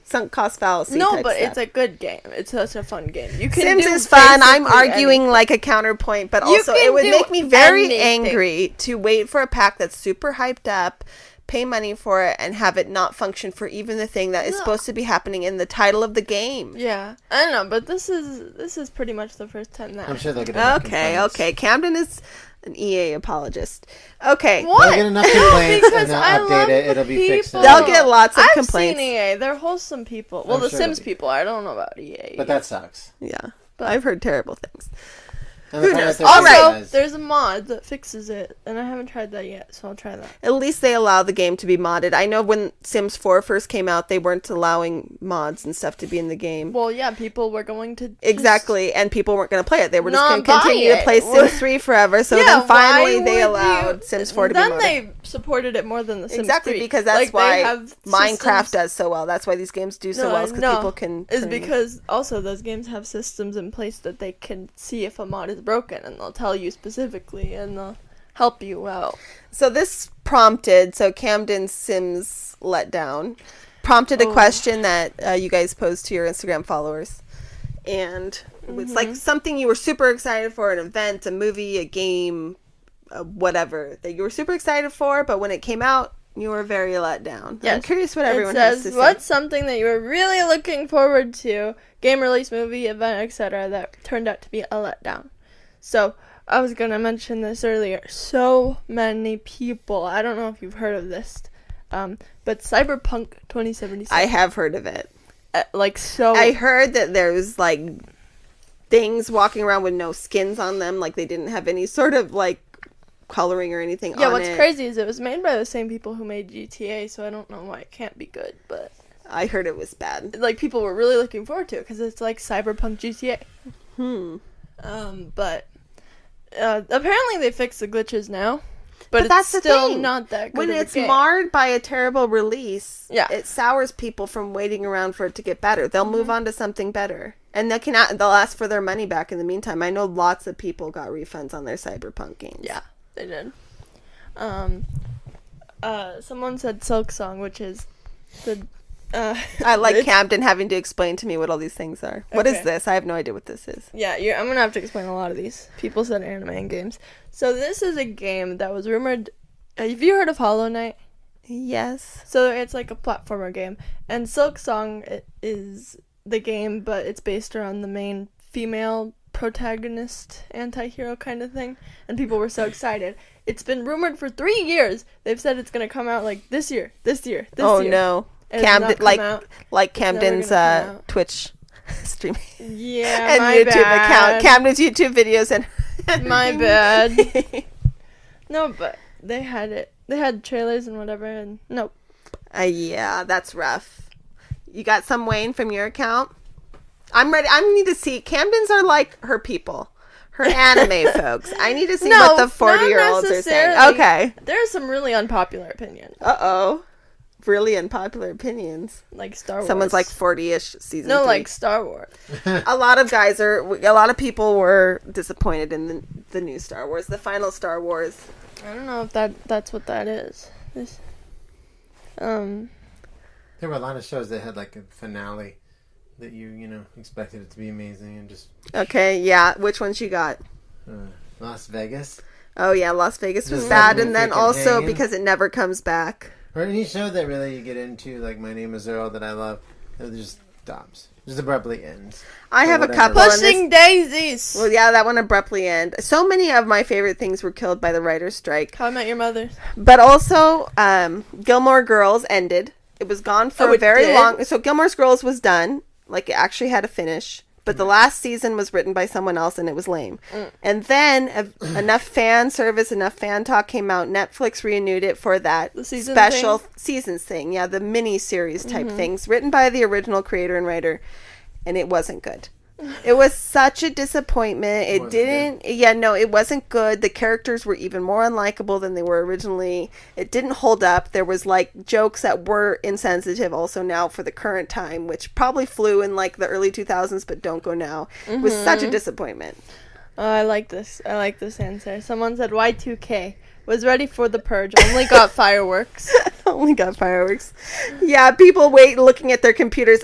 sunk cost fallacy. No, type but stuff. it's a good game. It's such a fun game. You can Sims do is fun. I'm basically arguing anything. like a counterpoint, but You also can it would do make me very anything. angry to wait for a pack that's super hyped up, pay money for it, and have it not function for even the thing that is No. supposed to be happening in the title of the game. Yeah, I don't know, but this is pretty much the first time that. I'm sure they'll get enough Okay, complaints. okay. Camden is an EA apologist. Okay. What? They'll get enough complaints Because and they'll I update love it. It'll be fixed. people. They'll get lots of I've complaints. seen EA. They're wholesome people. Well, I'm the sure Sims they'll be. people. I don't know about EA. But that sucks. Yeah. I've heard terrible things. And the Who Friday knows? the All 13th right. guys- There's a mod that fixes it, and I haven't tried that yet, so I'll try that. At least they allow the game to be modded. I know when Sims 4 first came out, they weren't allowing mods and stuff to be in the game. Well, yeah, people were going to just- Exactly, and people weren't going to play it. They were just Not going to continue buy to play it. Sims 3 forever. So Yeah, then finally why they would allowed you- Sims 4 to be Then modded. they supported it more than the Sims Exactly, 3. because that's Like, they why have Minecraft systems- does so well. That's why these games do so well, because people can... Is turn- because also those games have systems in place that they can see if a mod is broken, and they'll tell you specifically, and they'll help you out. So this prompted, Camden's Sims letdown, prompted a Oh. question that you guys posed to your Instagram followers. And it's like something you were super excited for, an event, a movie, a game, whatever, that you were super excited for, but when it came out, you were very let down. I'm Yes. curious what It everyone has says, to say. what's something that you were really looking forward to, game release, movie, event, etc., that turned out to be a letdown? So, I was going to mention this earlier. So many people, I don't know if you've heard of this, but Cyberpunk 2077. I have heard of it. So... I heard that there's like things walking around with no skins on them, like they didn't have any sort of like coloring or anything Yeah, on what's it. crazy is it was made by the same people who made GTA, so I don't know why it can't be good, but I heard it was bad. like people were really looking forward to it because it's like Cyberpunk GTA. But apparently they fixed the glitches now, but that's the it's still thing. not that good. When of a it's game. marred by a terrible release, Yeah. it sours people from waiting around for it to get better. They'll move on to something better, and they'll ask for their money back in the meantime. I know lots of people got refunds on their Cyberpunk games. Yeah, they did. Someone said Silk Song, which is the. I like it's- Camden having to explain to me what all these things are. What is Okay. this? I have no idea what this is. Yeah, I'm gonna have to explain a lot of these. People said anime and games. So this is a game that was rumored. Have you heard of Hollow Knight? Yes. So it's like a platformer game, and Silk Song is the game, but it's based around the main female protagonist, anti-hero kind of thing, and people were so excited. It's been rumored for 3 years. They've said it's going to come out like this year. Oh no. And it's not come out. Like It's never Camdyn's gonna come out. Twitch streaming Yeah, and my YouTube bad. account. Camdyn's YouTube videos and My bad. No, but they had it. They had trailers and whatever, and nope. Yeah, that's rough. You got some, Wayne, from your account? I'm ready. I need to see. Camdyn's are like her people. Her anime folks. I need to see what the 40-year-olds are saying. necessarily. Okay. There are some really unpopular opinions, Uh-oh. Really unpopular opinions. like Star Wars. Someone's like 40-ish season no, 3. like Star Wars. A lot of people were disappointed in the new Star Wars, the final Star Wars. I don't know if that's what that is. There were a lot of shows that had like a finale that you expected it to be amazing and just Okay, yeah. Which ones you got? Las Vegas. Oh yeah, Las Vegas was Just bad, like and then freaking also hanging. because it never comes back. Or any show that really you get into, like My Name is Earl, that I love, it just stops. Just abruptly ends. I have a whatever. couple. and Pushing Daisies. Well, yeah, that one abruptly ended. So many of my favorite things were killed by the writer's strike. How I Met Your Mother. But also, Gilmore Girls ended. It was gone for Oh, a it very did? long... So Gilmore Girls was done. Like, it actually had a finish. But the last season was written by someone else, and it was lame. And then enough fan service, enough fan talk came out. Netflix renewed it for that The season special thing? seasons thing. Yeah, the mini-series type things. Written by the original creator and writer. And it wasn't good. It was such a disappointment. It Wasn't didn't... Yeah, no, it wasn't good. The characters were even more unlikable than they were originally. It didn't hold up. There was, like, jokes that were insensitive also now for the current time, which probably flew in, like, the early 2000s, but don't go now. It was such a disappointment. Oh, I like this. I like this answer. Someone said Y2K. Was ready for the purge. Only got fireworks. Only got fireworks. Yeah, people looking at their computers.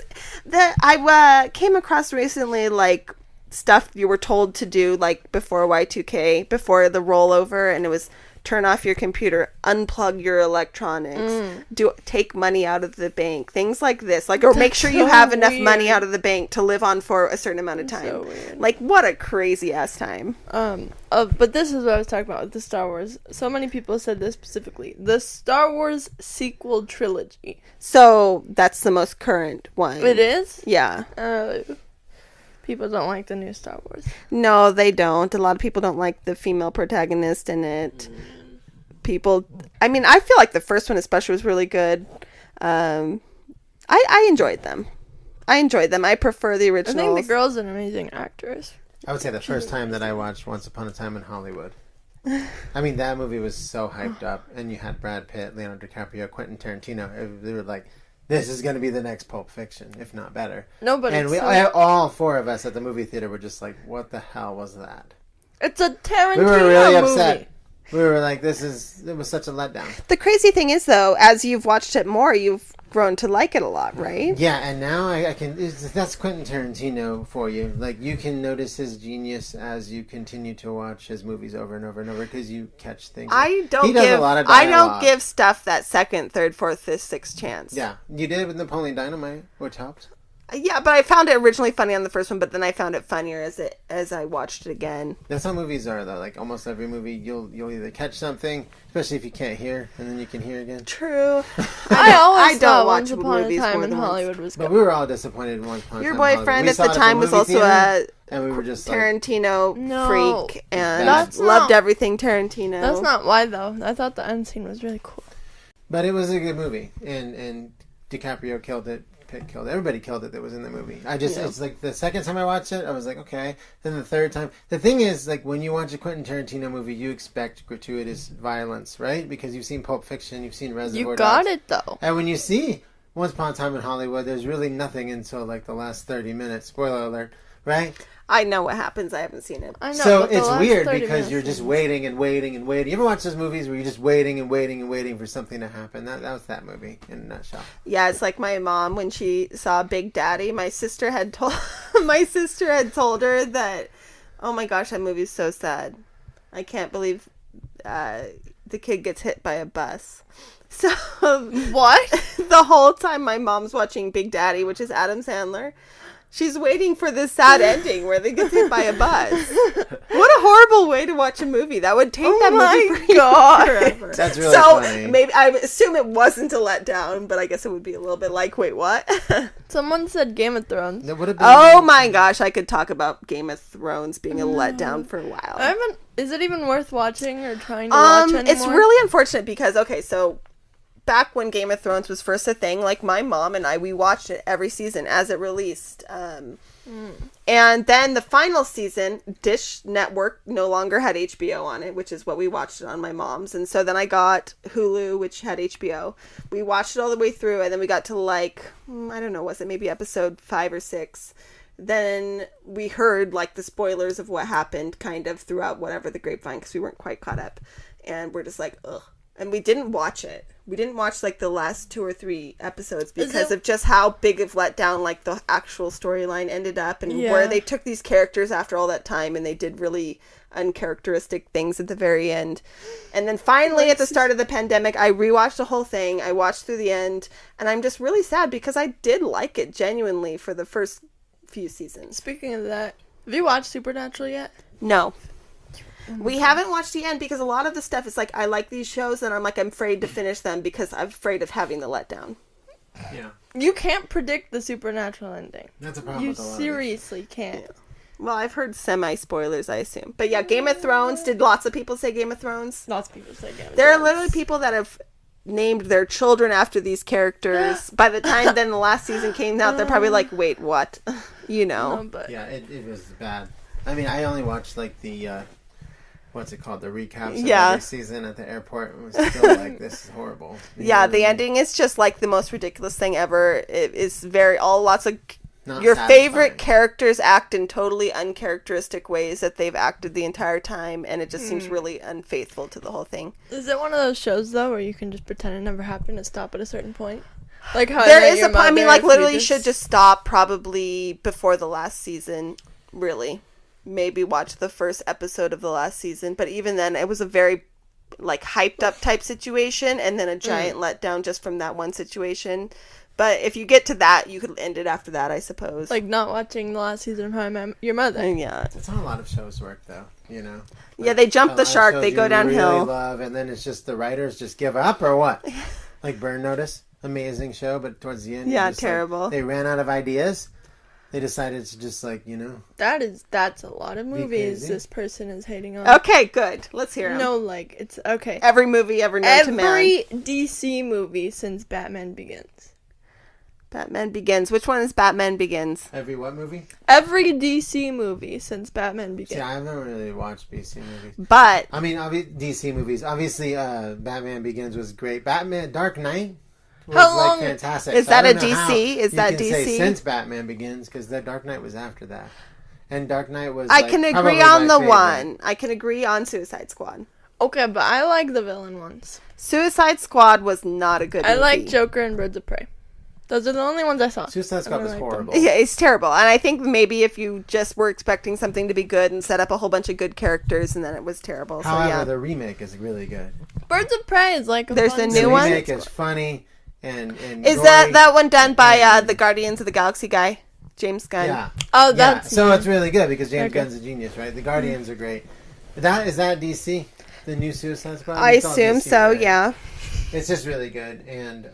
I came across recently, like, stuff you were told to do, like, before Y2K, before the rollover, and it was turn off your computer, unplug your electronics, take money out of the bank, things like this. Like, or make sure you so have enough weird. money out of the bank to live on for a certain amount of time. So weird. Like, what a crazy ass time. But this is what I was talking about with the Star Wars. So many people said this specifically. The Star Wars sequel trilogy. So that's the most current one. It is? Yeah. People don't like the new Star Wars. No, they don't. A lot of people don't like the female protagonist in it. I mean, I feel like the first one especially was really good. I enjoyed them. I prefer the I original. think the girl's an amazing actress. I would say the first time that I watched Once Upon a Time in Hollywood. I mean, that movie was so hyped up, and you had Brad Pitt, Leonardo DiCaprio, Quentin Tarantino. They were like, this is going to be the next Pulp Fiction, if not better. No, but And all four of us at the movie theater were just like, what the hell was that? it's a Tarantino We were really movie. upset. We were like, it was such a letdown. The crazy thing is, though, as you've watched it more, you've grown to like it a lot, right? Yeah, and now I can. That's Quentin Tarantino for you. Like, you can notice his genius as you continue to watch his movies over and over and over because you catch things. I don't He does a lot of I don't dialogue. give stuff that second, third, fourth, fifth, sixth chance. Yeah, you did it with Napoleon Dynamite, which helped. Yeah, but I found it originally funny on the first one, but then I found it funnier as I watched it again. That's how movies are, though. Like, almost every movie, you'll either catch something, especially if you can't hear, and then you can hear again. True. I always don't thought watch Once Upon a movies Time more in than once. Hollywood was But good. we were all disappointed in Once Upon a Your Time in Hollywood. boyfriend We at saw the it time was movie also theater, a and we were just like, Tarantino No. freak and That's loved not- everything Tarantino. That's not why, though. I thought the end scene was really cool. but it was a good movie, and DiCaprio killed it. Pitt killed it. Everybody killed it that was in the movie. It's like the second time I watched it, I was like, okay. Then the third time. The thing is, like, when you watch a Quentin Tarantino movie, you expect gratuitous violence, right? Because you've seen Pulp Fiction, you've seen Reservoir You got Dogs. it, though. And when you see Once Upon a Time in Hollywood, there's really nothing until, like, the last 30 minutes. Spoiler alert, right? I know what happens. I haven't seen it. I know. So but the it's last weird 30 because minutes you're just is- waiting and waiting and waiting. You ever watch those movies where you're just waiting and waiting and waiting for something to happen? That was that movie in a nutshell. Yeah, it's like my mom when she saw Big Daddy. My sister had told her that, oh my gosh, that movie's so sad. I can't believe the kid gets hit by a bus. So What? the whole time my mom's watching Big Daddy, which is Adam Sandler, She's waiting for this sad ending where they get hit by a bus. What a horrible way to watch a movie. That would take that movie for forever. That's really funny. Maybe I assume it wasn't a letdown, but I guess it would be a little bit like, wait, what? Someone said Game of Thrones. That would have been Oh my gosh, I could talk about Game of Thrones being a letdown for a while. Is it even worth watching or trying to watch anymore? It's really unfortunate because, okay, so back when Game of Thrones was first a thing, like my mom and I, we watched it every season as it released. And then the final season, Dish Network no longer had HBO on it, which is what we watched it on, my mom's. And so then I got Hulu, which had HBO. We watched it all the way through, and then we got to I don't know, was it maybe episode 5 or 6? Then we heard the spoilers of what happened kind of throughout whatever the grapevine, because we weren't quite caught up. And we're just like, ugh. And we didn't watch it. We didn't watch the last 2 or 3 episodes because of just how big of letdown the actual storyline ended up, and where they took these characters after all that time and they did really uncharacteristic things at the very end. And then finally at the start of the pandemic, I rewatched the whole thing. I watched through the end, and I'm just really sad because I did like it genuinely for the first few seasons. Speaking of that, have you watched Supernatural yet? No. We haven't watched the end because a lot of the stuff is I like these shows and I'm afraid to finish them because I'm afraid of having the letdown. Yeah. You can't predict the Supernatural ending. That's a problem. You with a lot of seriously can't. Yeah. Well, I've heard semi-spoilers, I assume. But yeah, Game of Thrones. Did lots of people say Game of Thrones? Lots of people say Game of Thrones. There are literally people that have named their children after these characters. By the time then the last season came out, they're probably like, wait, what? No, but Yeah, it was bad. I mean, I only watched the what's it called? The recaps of every season at the airport. It was still this is horrible. The ending is just the most ridiculous thing ever. It is lots of Not your satisfying. favorite characters act in totally uncharacteristic ways that they've acted the entire time, and it just seems really unfaithful to the whole thing. is it one of those shows though where you can just pretend it never happened and stop at a certain point? Like how There is a point. I mean, literally, you should just stop probably before the last season. Really, maybe watch the first episode of the last season. But even then, it was a very hyped up type situation, and then a giant letdown just from that one situation. But if you get to that, you could end it after that, I suppose. Not watching the last season of How I Met Your Mother. Yeah. That's how a lot of shows work, though. Yeah, they jump the shark. They go downhill. Really love, and then it's just the writers just give up, or what? Like Burn Notice, amazing show, but towards the end, terrible. They ran out of ideas. They decided to just That's a lot of movies crazy. this person is hating on. Okay, good. Let's hear them. No, it's okay. Every movie ever known to man. Every DC movie since Batman Begins. Batman Begins. Which one is Batman Begins? Every what movie? Every DC movie since Batman Begins. See, I haven't really watched DC movies. But I mean, DC movies. Obviously, Batman Begins was great. Batman Dark Knight was How long- fantastic. is So I that a don't know how DC? Is you that can say DC? since Batman Begins, because the Dark Knight was after that, and Dark Knight was. I can agree probably on my the favorite. one. I can agree on Suicide Squad. Okay, but I like the villain ones. Suicide Squad was not a good movie. I like Joker and Birds of Prey. Those are the only ones I saw. Suicide Squad was like them. horrible. Yeah, it's terrible. And I think maybe if you just were expecting something to be good and set up a whole bunch of good characters, and then it was terrible. So However, yeah. the remake is really good. Birds of Prey is like a There's fun a The new one? remake is funny and Is gory. that one done by the Guardians of the Galaxy guy? James Gunn? Yeah. Oh, Yeah, that's so it's really good because James Okay. Gunn's a genius, right? The Guardians are great. Is that DC? The new Suicide Squad? I It's all assume DC, so, right? yeah. It's just really good, and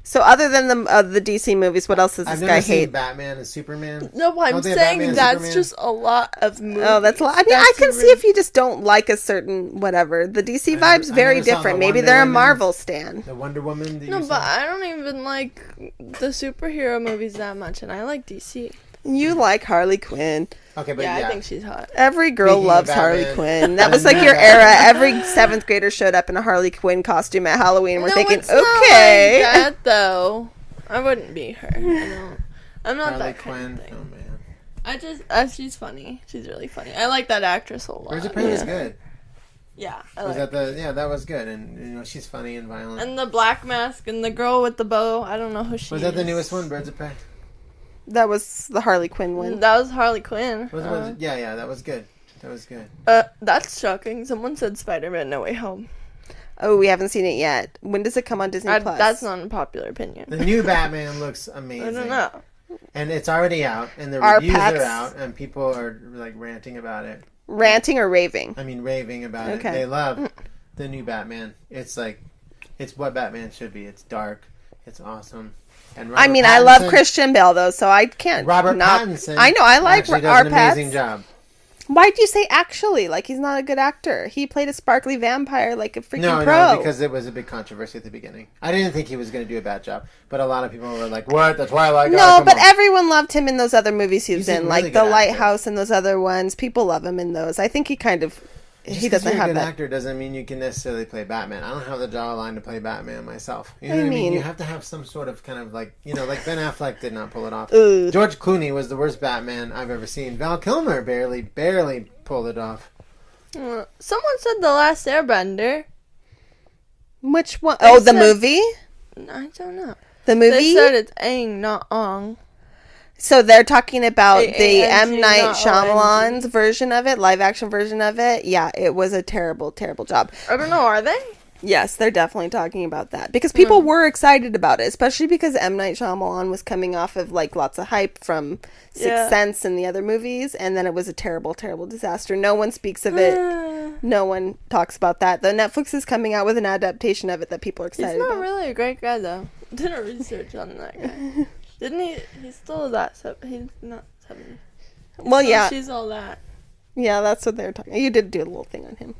So other than the DC movies, what else does I've this never guy seen hate? Batman and Superman. No, I'm Don't they have saying Batman and that's Superman? just a lot of movies. Oh, that's a lot. I mean, I can see if you just don't like a certain whatever. The DC I never- vibe's I very never saw different. the Maybe Wonder they're a Woman. Marvel stan. The Wonder Woman. That No, you but saw? I don't even like the superhero movies that much, and I like DC. You like Harley Quinn. Okay, but Yeah, yeah. I think she's hot. Every girl Speaking of loves Harley Batman- Quinn. That was like your era. Every 7th grader showed up in a Harley Quinn costume at Halloween. We're thinking, it's not okay. like that though. I wouldn't be her. I'm not Harley that Quinn. kind of thing. Oh man, She's funny. She's really funny. I like that actress a lot. Birds of Prey was good. Yeah, I Was like. that was good, and she's funny and violent. And the black mask and the girl with the bow. I don't know who she Was is. that the newest one, Birds of Prey? That was the Harley Quinn one. That was Harley Quinn. Yeah, that was good. That was good. That's shocking. Someone said Spider-Man No Way Home. Oh, we haven't seen it yet. When does it come on Disney Plus? That's not an unpopular opinion. The new Batman looks amazing. I don't know. And it's already out, and the Our reviews packs- are out, and people are like ranting about it. Ranting or raving? I mean, raving about it. Okay. They love the new Batman. It's like, it's what Batman should be. It's dark. It's awesome. And I mean, Robert I love Pattinson- Christian Bale, though, so I can't Robert not... Pattinson. I know, I like actually does our an amazing Pats. job. Why'd you say actually? Like, he's not a good actor. He played a sparkly vampire like a freaking pro. No, because it was a big controversy at the beginning. I didn't think he was going to do a bad job, but a lot of people were like, "What? The Twilight guy?" No, Come but on." everyone loved him in those other movies he was He's a in, really like good The actor. Lighthouse and those other ones. People love him in those. I think he kind of... Just he 'cause doesn't you're a have good that... actor doesn't mean you can necessarily play Batman. I don't have the jawline to play Batman myself. You know I what I mean? mean- You have to have some sort of kind of like, like Ben Affleck did not pull it off. Ugh. George Clooney was the worst Batman I've ever seen. Val Kilmer barely pulled it off. Someone said The Last Airbender. Which one? They Oh, the said- movie? I don't know. The movie? They said it's Aang, not Ong. So they're talking about the A-A-N-G, M. Night not Shyamalan's O-N-G. version of it, live action version of it. Yeah, it was a terrible, terrible job. I don't know, are they? Yes, they're definitely talking about that because people were excited about it, especially because M. Night Shyamalan was coming off of like lots of hype from Sixth Yeah. Sense and the other movies, and then it was a terrible, terrible disaster. No one speaks of it. No one talks about that. Though Netflix is coming out with an adaptation of it that people are He's excited not about. really a great guy, though. Didn't research on that guy. Didn't he? He's still that. He's not 70. Well, yeah, She's all that. yeah, that's what they're talking. You did do a little thing on him.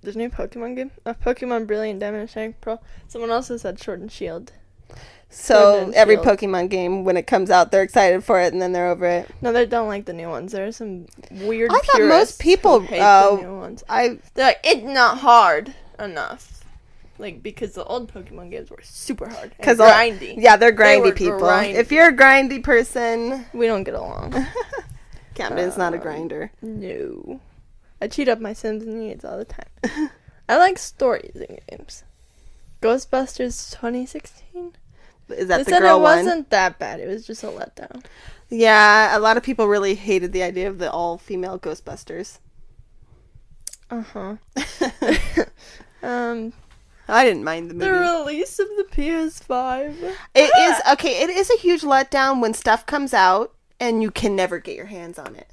There's a new Pokemon game. Pokemon Brilliant Diamond and Shining Pearl. Someone also said Sword and Shield. Sword So and every Shield. Pokemon game, when it comes out, they're excited for it, and then they're over it. No, they don't like the new ones. There are some weird. I thought most purists people, who hate the new ones. They're They're like, it's not hard enough. Like, because the old Pokemon games were super hard and grindy. Yeah, they're They grindy were people. grindy. If you're a grindy person, We don't get along. Camdyn's not a grinder. No. I cheat up my Sims needs all the time. I like stories in games. Ghostbusters 2016? Is that They the said girl it one? wasn't that bad. It was just a letdown. Yeah, a lot of people really hated the idea of the all-female Ghostbusters. Uh-huh. I didn't mind the movie. The release of the PS5. It is a huge letdown when stuff comes out and you can never get your hands on it.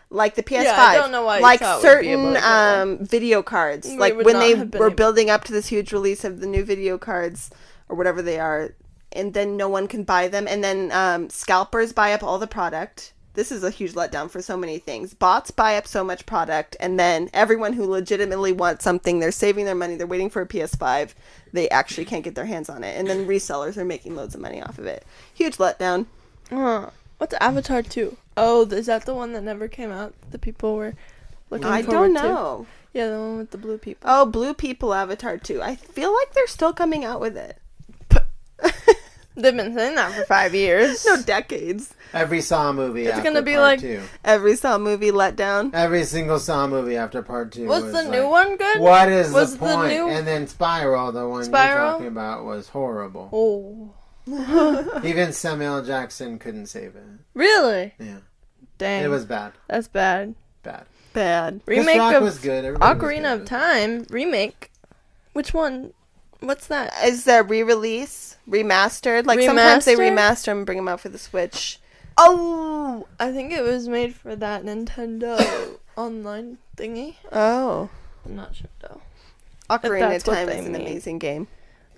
Like the PS5. Yeah, I don't know why you like thought we'd be able certain to get one. video cards. We Like would when not they have been were able- building up to this huge release of the new video cards or whatever they are, and then no one can buy them, and then scalpers buy up all the product. This is a huge letdown for so many things. Bots buy up so much product, and then everyone who legitimately wants something, they're saving their money, they're waiting for a PS5, they actually can't get their hands on it, and then resellers are making loads of money off of it. Huge letdown. What's Avatar 2? Oh, is that the one that never came out? The people were looking I forward don't to? know. Yeah, the one with the blue people. Oh, Blue People Avatar 2. I feel like they're still coming out with it. They've been saying that for 5 years. No, decades. Every Saw movie It's after gonna be part like- 2. Every Saw movie letdown. Every single Saw movie after part 2 Was the new like, one good? What is Was the the point? new- And then Spyro, the one you're Spyro? talking about, was horrible. Oh. Even Samuel L. Jackson couldn't save it. Really? Yeah. Dang. It was bad. That's bad. Bad. Bad. Chris Remake Rock of was good. Everybody was Ocarina good. of Time. Remake. Which one? What's that? Is there re-release? Remastered? Like sometimes they Remaster? remaster them and bring them out for the Switch. Oh! I think it was made for that Nintendo online thingy. Oh. I'm not sure though. Ocarina of that's what Time they is an mean. amazing game.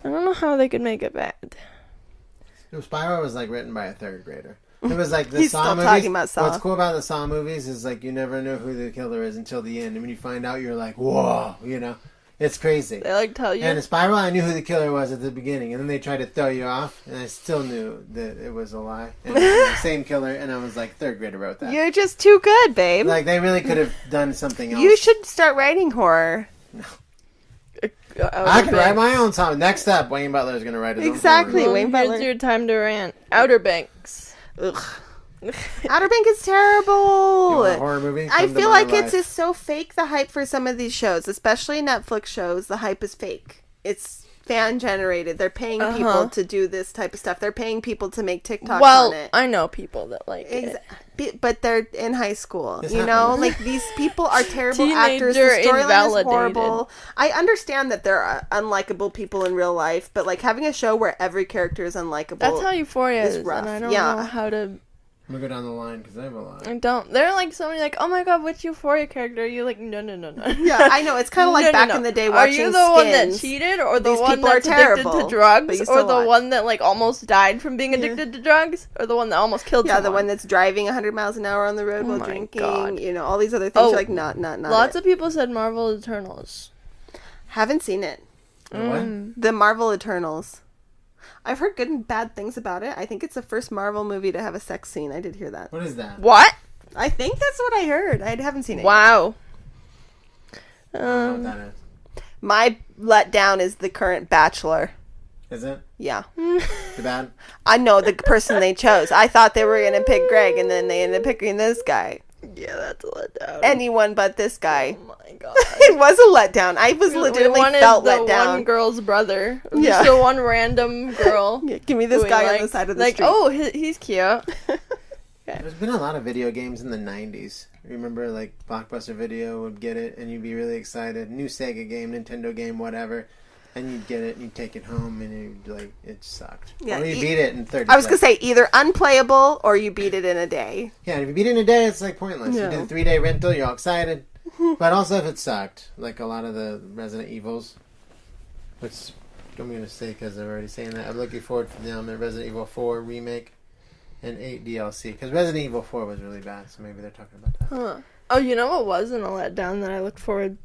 I don't know how they could make it bad. Spyro was like written by a third grader. It was like the He's Saw still movies. talking about Saw. What's cool about the Saw movies is like you never know who the killer is until the end, and when you find out, you're like, whoa, it's crazy. They like tell you. And in Spyro, I knew who the killer was at the beginning, and then they tried to throw you off, and I still knew that it was a lie. And it was the same killer, and I was like, third grader wrote that. You're just too good, babe. Like, they really could have done something else. You should start writing horror. I can write my own song. Next up, Wayne Butler's going to write his Exactly, own horror Wayne movie. Butler. Here's your time to rant. Outer Banks. Ugh. Outer Bank is You terrible. want a horror movie? I Come to feel my like it's life. just so fake, the hype for some of these shows, especially Netflix shows. The hype is fake. It's fan generated. They're paying people to do this type of stuff. They're paying people to make TikToks Well, on it. I know people that like Exa- it. but they're in high school. This You know, happens. like these people are terrible actors. The Teenager storyline is invalidated. horrible. I understand that there are unlikable people in real life, but like having a show where every character is unlikable. That's how Euphoria It's is, rough. and I don't Yeah. know how to. I'm gonna go down the line because I have a lot. I don't. There are like so many like, oh my god, which Euphoria character are you? Like, no. Yeah, I know. It's kind of like back in the day watching Are you the one that Skins. cheated, or the These one people are that's addicted terrible, to drugs, but you or still the watch. one that like almost died from being addicted to drugs, or the one that almost killed Yeah, someone? the one that's driving 100 miles an hour on the road Oh while my drinking. God. You know, all these other things. Oh, You're like, not Lots it. of people said Marvel Eternals. Haven't seen it. What? The Marvel Eternals. I've heard good and bad things about it. I think it's the first Marvel movie to have a sex scene. I did hear that. What is that? What? I think that's what I heard. I haven't seen it. Wow. I don't know what that My letdown is the current Bachelor. is. Is it? Yeah. Too bad? I know the person they chose. I thought they were going to pick Greg, and then they ended up picking this guy. Yeah, that's a letdown. Anyone but this guy. Oh my god. It was a letdown. I was We legitimately wanted felt the let down. one girl's brother. Yeah. Just the one random girl. Yeah, give me this who we guy on the liked. side of the like, street. oh, he's cute. There's been a lot of video games in the 90s. Remember, like, Blockbuster Video would get it, and you'd be really excited. New Sega game, Nintendo game, whatever. And you'd get it, and you'd take it home, and you'd, like, it sucked. Yeah, Or you beat it in 30 I was going seconds. to say either unplayable or you beat it in a day. Yeah, and if you beat it in a day, it's, like, pointless. Yeah. You did a 3-day rental, you're all excited. But also if it sucked, like a lot of the Resident Evils, which I'm going to say because I'm already saying that. I'm looking forward to them, the Resident Evil 4 remake and 8 DLC. Because Resident Evil 4 was really bad, so maybe they're talking about that. Huh. Oh, you know what wasn't a letdown that I looked forward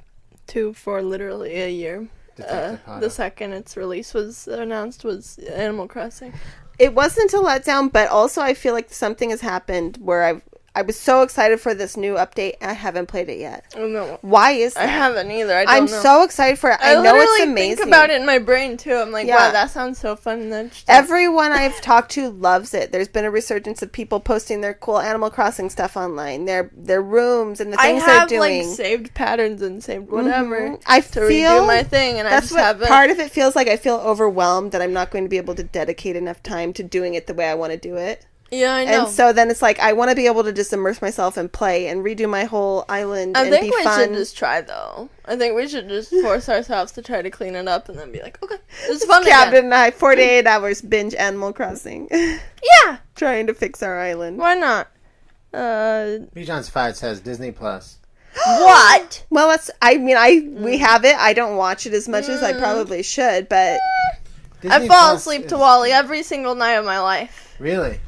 to for literally a year? Detective Potter. The second its release was announced was Animal Crossing. It wasn't a letdown, but also I feel like something has happened where I was so excited for this new update. I haven't played it yet. Oh no, Why is that? I haven't either. I I'm don't know. so excited for it. I know literally it's amazing. think about it in my brain too. I'm like, Yeah. wow, that sounds so fun. And then just Everyone I've talked to loves it. There's been a resurgence of people posting their cool Animal Crossing stuff online, their rooms and the I things they're have doing. like saved patterns and saved whatever I to feel redo my thing, and I that's just what haven't. part of it feels like. I feel overwhelmed that I'm not going to be able to dedicate enough time to doing it the way I want to do it. Yeah, I know. And so then it's like I want to be able to just immerse myself and play and redo my whole island I and think be we fun. should just try though. I think we should just force ourselves to try to clean it up and then be like, okay, it's fun Camden again. and I 48 hours binge Animal Crossing, Yeah, trying to fix our island. why not? B-John's 5 says Disney Plus. What? Well, that's. I mean, we have it. I don't watch it as much as I probably should, but Disney I fall Plus asleep is- to Wally every single night of my life. Really?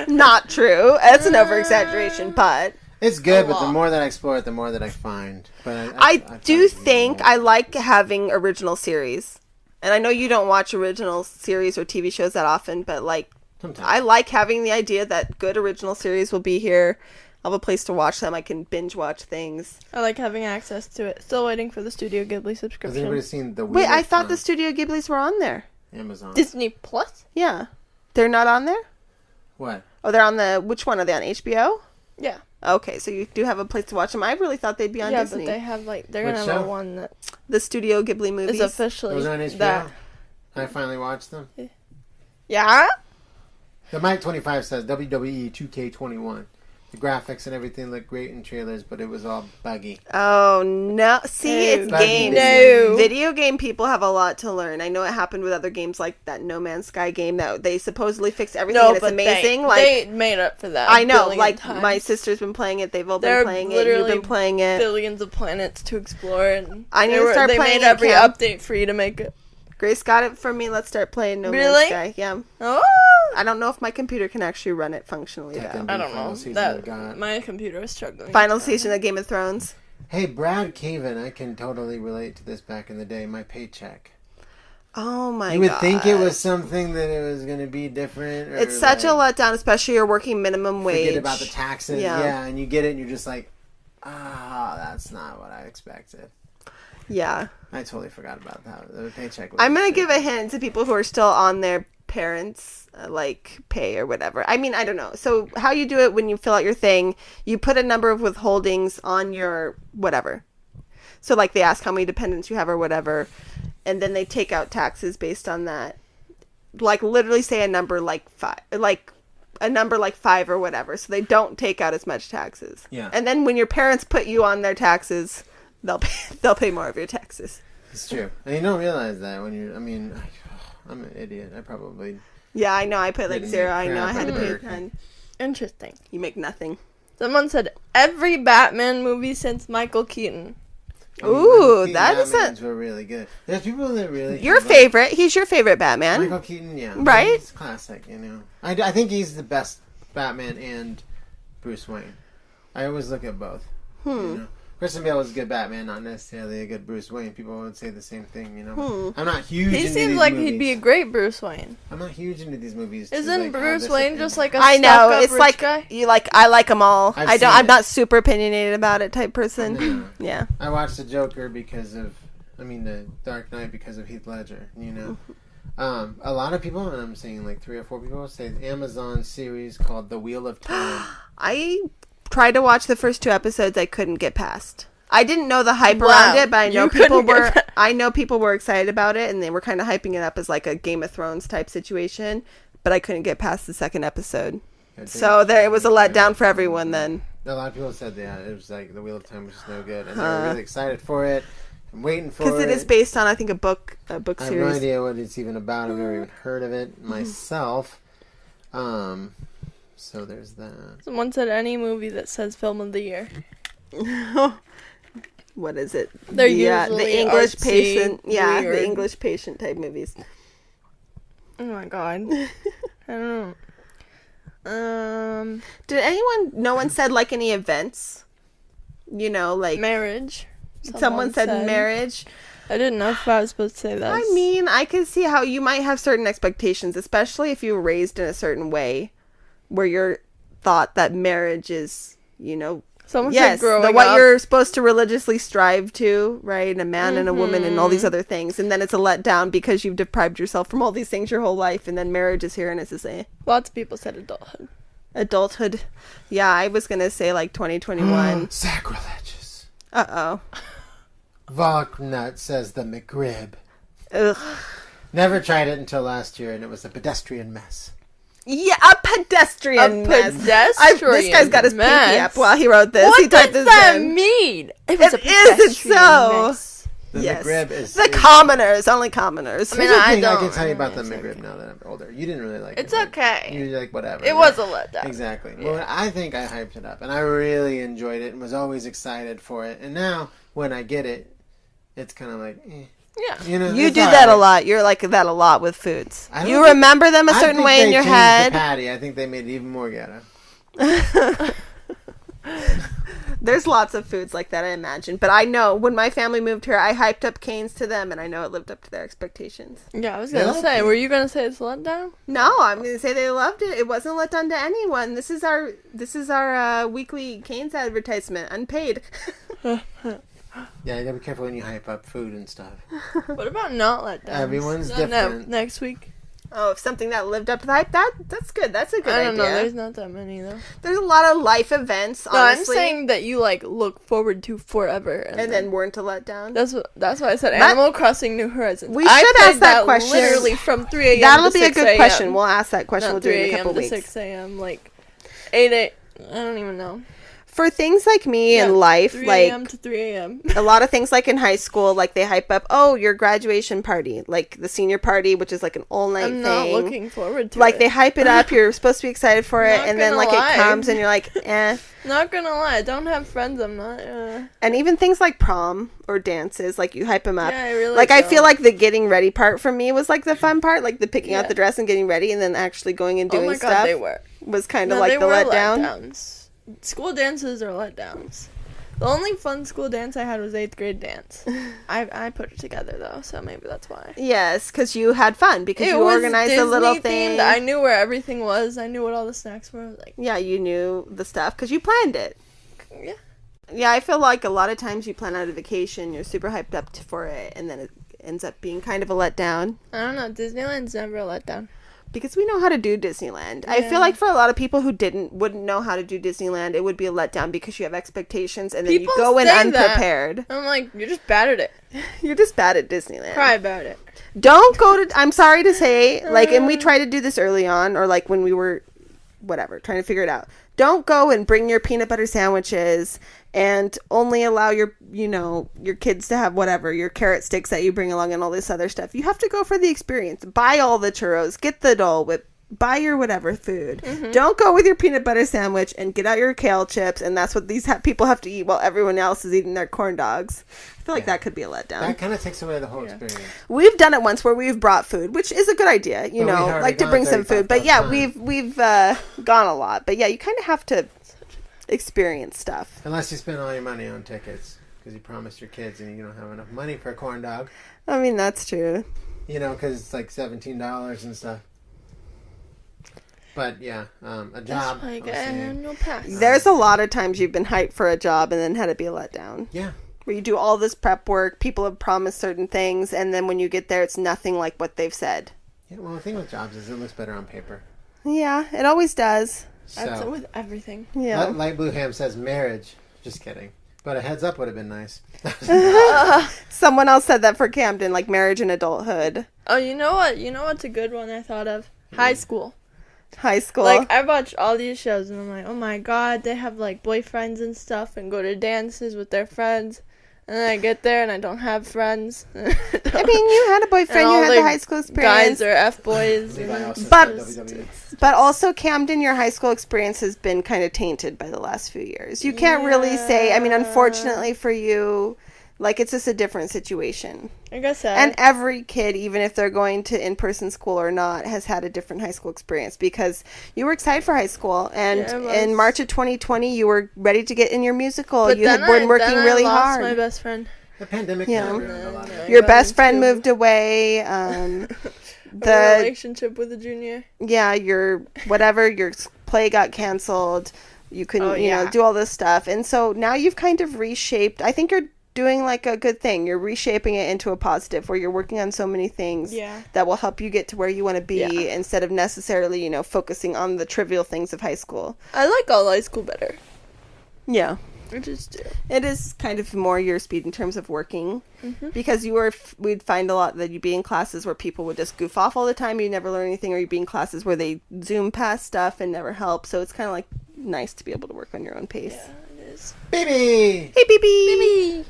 not true. That's an over exaggeration, but It's good, A but the lot. more that I explore it, the more that I find. But I do found think more. I like having original series. And I know you don't watch original series or TV shows that often, but like Sometimes. I like having the idea that good original series will be here. I'll have a place to watch them. I can binge watch things. I like having access to it. Still waiting for the Studio Ghibli Has subscription. anybody seen the Wait, I Wheel of thought Fun? the Studio Ghibli's were on there. Amazon. Disney Plus? Yeah. They're not on there? What? Oh, they're on the... Which one? Are they on HBO? Yeah. Okay, so you do have a place to watch them. I really thought they'd be on yeah, Disney. but they have like they're Which gonna have show? a one that The Studio Ghibli movies. is officially Those are on HBO? that. I finally watched them. Yeah. The Mike 25 says WWE 2K21. The graphics and everything looked great in trailers, but it was all buggy. Oh, no. See, No. it's Buggy games. No. Video game people have a lot to learn. I know it happened with other games like that No Man's Sky game that they supposedly fixed everything No, and it's but amazing. they made up for that. I know, billion like times. my sister's been playing it. They've all There are been playing it. You've literally been playing it. billions of planets to explore, and I need to start they playing made it, every Cam. update for you to make it. Grace got it for me. Let's start playing No Really? Man's Sky. Yeah. Oh, I don't know if my computer can actually run it functionally Tekken. though. I don't Final know. season That we got. my computer is struggling. Final season of Game of Thrones. Hey, Brad Caven, I can totally relate to this back in the day. My paycheck. Oh my god. You would think it was something that it was going to be different. Or It's such a like, letdown, especially you're working minimum wage. Forget about the taxes. Yeah. Yeah, and you get it and you're just like, that's not what I expected. Yeah. I totally forgot about that. The paycheck was I'm going to give a hint to people who are still on their parents' like pay or whatever. I mean, I don't know. So how you do it when you fill out your thing, you put a number of withholdings on your whatever. So like they ask how many dependents you have or whatever, and then they take out taxes based on that. Like literally say a number like 5, like a number like 5 or whatever, so they don't take out as much taxes. Yeah. And then when your parents put you on their taxes, they'll pay more of your taxes. It's true. And you don't realize that when you're, I'm an idiot. I probably... Yeah, I know. I put like Didn't 0. get I know I had to crap pay out a of ton. Interesting. You make nothing. Someone said every Batman movie since Michael Keaton. Ooh, Michael that Keaton is a... Batmans were really good. There's people that really... Your favorite. He's your favorite Batman. Michael Keaton, yeah. Right? He's classic, you know. I think he's the best Batman and Bruce Wayne. I always look at both. You know? Christian Bale was a good Batman, not necessarily a good Bruce Wayne. People would say the same thing, you know. I'm not huge He into seems these like movies. he'd be a great Bruce Wayne. I'm not huge into these movies. Isn't have Bruce this Wayne opinion. just like a I know. stuck-up It's rich like guy? you like. I like them all. I've I'm seen not it. super opinionated about it type person. Yeah. I watched The Joker the Dark Knight because of Heath Ledger, you know. A lot of people, and I'm saying like 3 or 4 people, say the Amazon series called The Wheel of Time. I tried to watch the first 2 episodes. I couldn't get past. I didn't know the hype Wow. around it, but I know You people couldn't get were. past- I know people were excited about it, and they were kind of hyping it up as like a Game of Thrones type situation. But I couldn't get past the 2nd episode, so there it was a letdown for everyone. Then A lot of people said it was like The Wheel of Time was just no good, and they were really excited for it. I'm waiting for it. because it is based on I think a book I have no series. idea what it's even about. I've never even heard of it myself. So there's that. Someone said any movie that says film of the year. What is it? They're the usually English artsy, patient. Yeah, weird. the English patient type movies. Oh my god. I don't know. Did anyone? No one said like any events. You know, like Marriage. someone said marriage. I didn't know if I was supposed to say that. I mean, I can see how you might have certain expectations, especially if you were raised in a certain way, where you're thought that marriage is, you know, Someone yes, said growing what up. you're supposed to religiously strive to, right? And a man and a woman and all these other things, and then it's a letdown because you've deprived yourself from all these things your whole life, and then marriage is here and it's just Lots of people said adulthood. adulthood. Yeah, I was gonna say like 2021. Sacrilegious. Uh-oh. Volknut says the McRib. Ugh. Never tried it until last year, and it was a pedestrian mess. Yeah, a pedestrian mess. This guy's got his pinky up while he wrote this. What He typed does this that in. mean? It was a Isn't pedestrian so. mess. The Yes. McRib is... The commoners, only commoners. I mean, Here's the I thing I don't- can tell you about the it's McRib okay. now that I'm older. You didn't really like It's it. right? okay. You're like, whatever. It was a letdown. Exactly. Yeah. Well, I think I hyped it up, and I really enjoyed it and was always excited for it. And now, when I get it, it's kind of like, Yeah. you know. You it's do all that a right. lot. You're like that a lot with foods. I don't You think- remember them a I certain think way in they your changed head. The patty. I think they made it even more ghetto. There's lots of foods like that, I imagine. But I know when my family moved here, I hyped up Cane's to them, and I know it lived up to their expectations. Yeah, I was They gonna like say, it. were you gonna say it's a letdown? No, I'm gonna say they loved it. It wasn't let down to anyone. This is our weekly Cane's advertisement, unpaid. Yeah, you gotta be careful when you hype up food and stuff. What about not letdowns? Everyone's No, different. next week. Oh, if something that lived up to the hype, that's good. That's a good I don't know. idea. There's not that many though. There's a lot of life events, No, I'm honestly, saying that you like look forward to forever, and then weren't a letdown. that's why I said That- Animal Crossing New Horizons. We I should played ask that question. literally from 3 a.m. That'll to be a 6 good a.m. question. We'll ask that question. Not We'll do it 3 in a a.m. couple to weeks. 6 a.m. like 8 I don't even know. For things like me Yeah, in life, 3 like a.m. to 3 a.m. a lot of things like in high school, like they hype up, oh, your graduation party, like the senior party, which is like an all-night I'm thing. not looking forward to Like it. they hype it up, you're supposed to be excited for it, Not and then gonna like lie. it comes and you're like, eh. Not gonna lie, I don't have friends. I'm not. And even things like prom or dances, like you hype them up. Yeah, I really like I don't. feel like the getting ready part for me was like the fun part, like the picking out Yeah. the dress and getting ready, and then actually going and Oh doing my stuff god, they were. was kind of No, like they the were letdown. letdowns. School dances are letdowns. The only fun school dance I had was 8th grade dance. I put it together though, so maybe that's why. Yes, because you had fun because It you was organized Disney a little thing. themed. I knew where everything was. I knew what all the snacks were. I was like, Yeah, you knew the stuff because you planned it. yeah. Yeah, I feel like a lot of times you plan out a vacation, you're super hyped up for it, and then it ends up being kind of a letdown. I don't know. Disneyland's never a letdown. Because we know how to do Disneyland. I Yeah. feel like for a lot of people who wouldn't know how to do Disneyland, it would be a letdown because you have expectations and then People you go in say that. unprepared. I'm like, you're just bad at it. You're just bad at Disneyland. Cry about it. Don't go to, I'm sorry to say, like, and we tried to do this early on, or like when we were whatever, trying to figure it out. Don't go and bring your peanut butter sandwiches and only allow your kids to have whatever, your carrot sticks that you bring along and all this other stuff. You have to go for the experience. Buy all the churros, get the Dole Whip, buy your whatever food. Don't go with your peanut butter sandwich and get out your kale chips, and that's what these people have to eat while everyone else is eating their corn dogs. I feel like that could be a letdown. That kind of takes away the whole experience. We've done it once where we've brought food, which is a good idea, like to bring some food. But yeah, we've gone a lot. But yeah, you kind of have to experience stuff. Unless you spend all your money on tickets because you promised your kids and you don't have enough money for a corn dog. I mean, that's true. Because it's like $17 and stuff. But yeah, a job. Like annual pass. There's a lot of times you've been hyped for a job and then had it be a letdown. Yeah. Where you do all this prep work, people have promised certain things, and then when you get there, it's nothing like what they've said. Yeah, well, the thing with jobs is it looks better on paper. Yeah, it always does. That's it with everything. Yeah. Light Blue Ham says marriage. Just kidding. But a heads up would have been nice. Someone else said that for Camdyn, like marriage and adulthood. Oh, you know what? You know what's a good one I thought of? High school. High school. Like, I watch all these shows and I'm like, oh my god, they have like boyfriends and stuff and go to dances with their friends. And then I get there and I don't have friends. I mean, you had a boyfriend, you had the high school experience. Guys are F-boys. But also, Camdyn, your high school experience has been kind of tainted by the last few years. You can't really say, I mean, unfortunately for you, like, it's just a different situation. I guess so. And every kid, even if they're going to in-person school or not, has had a different high school experience because you were excited for high school. And in March of 2020, you were ready to get in your musical. But you had been working really hard. My best friend. The pandemic ruined a lot of it. Your best friend moved away. The relationship with a junior. Yeah, your play got canceled. You couldn't, do all this stuff. And so now you've kind of reshaped. I think you're doing like a good thing. You're reshaping it into a positive where you're working on so many things that will help you get to where you want to be instead of necessarily, focusing on the trivial things of high school. I like all high school better. Yeah. I just do. It is kind of more your speed in terms of working because we'd find a lot that you'd be in classes where people would just goof off all the time. You never learn anything, or you'd be in classes where they zoom past stuff and never help. So it's kind of like nice to be able to work on your own pace. Yeah, it is. Baby! Hey, baby!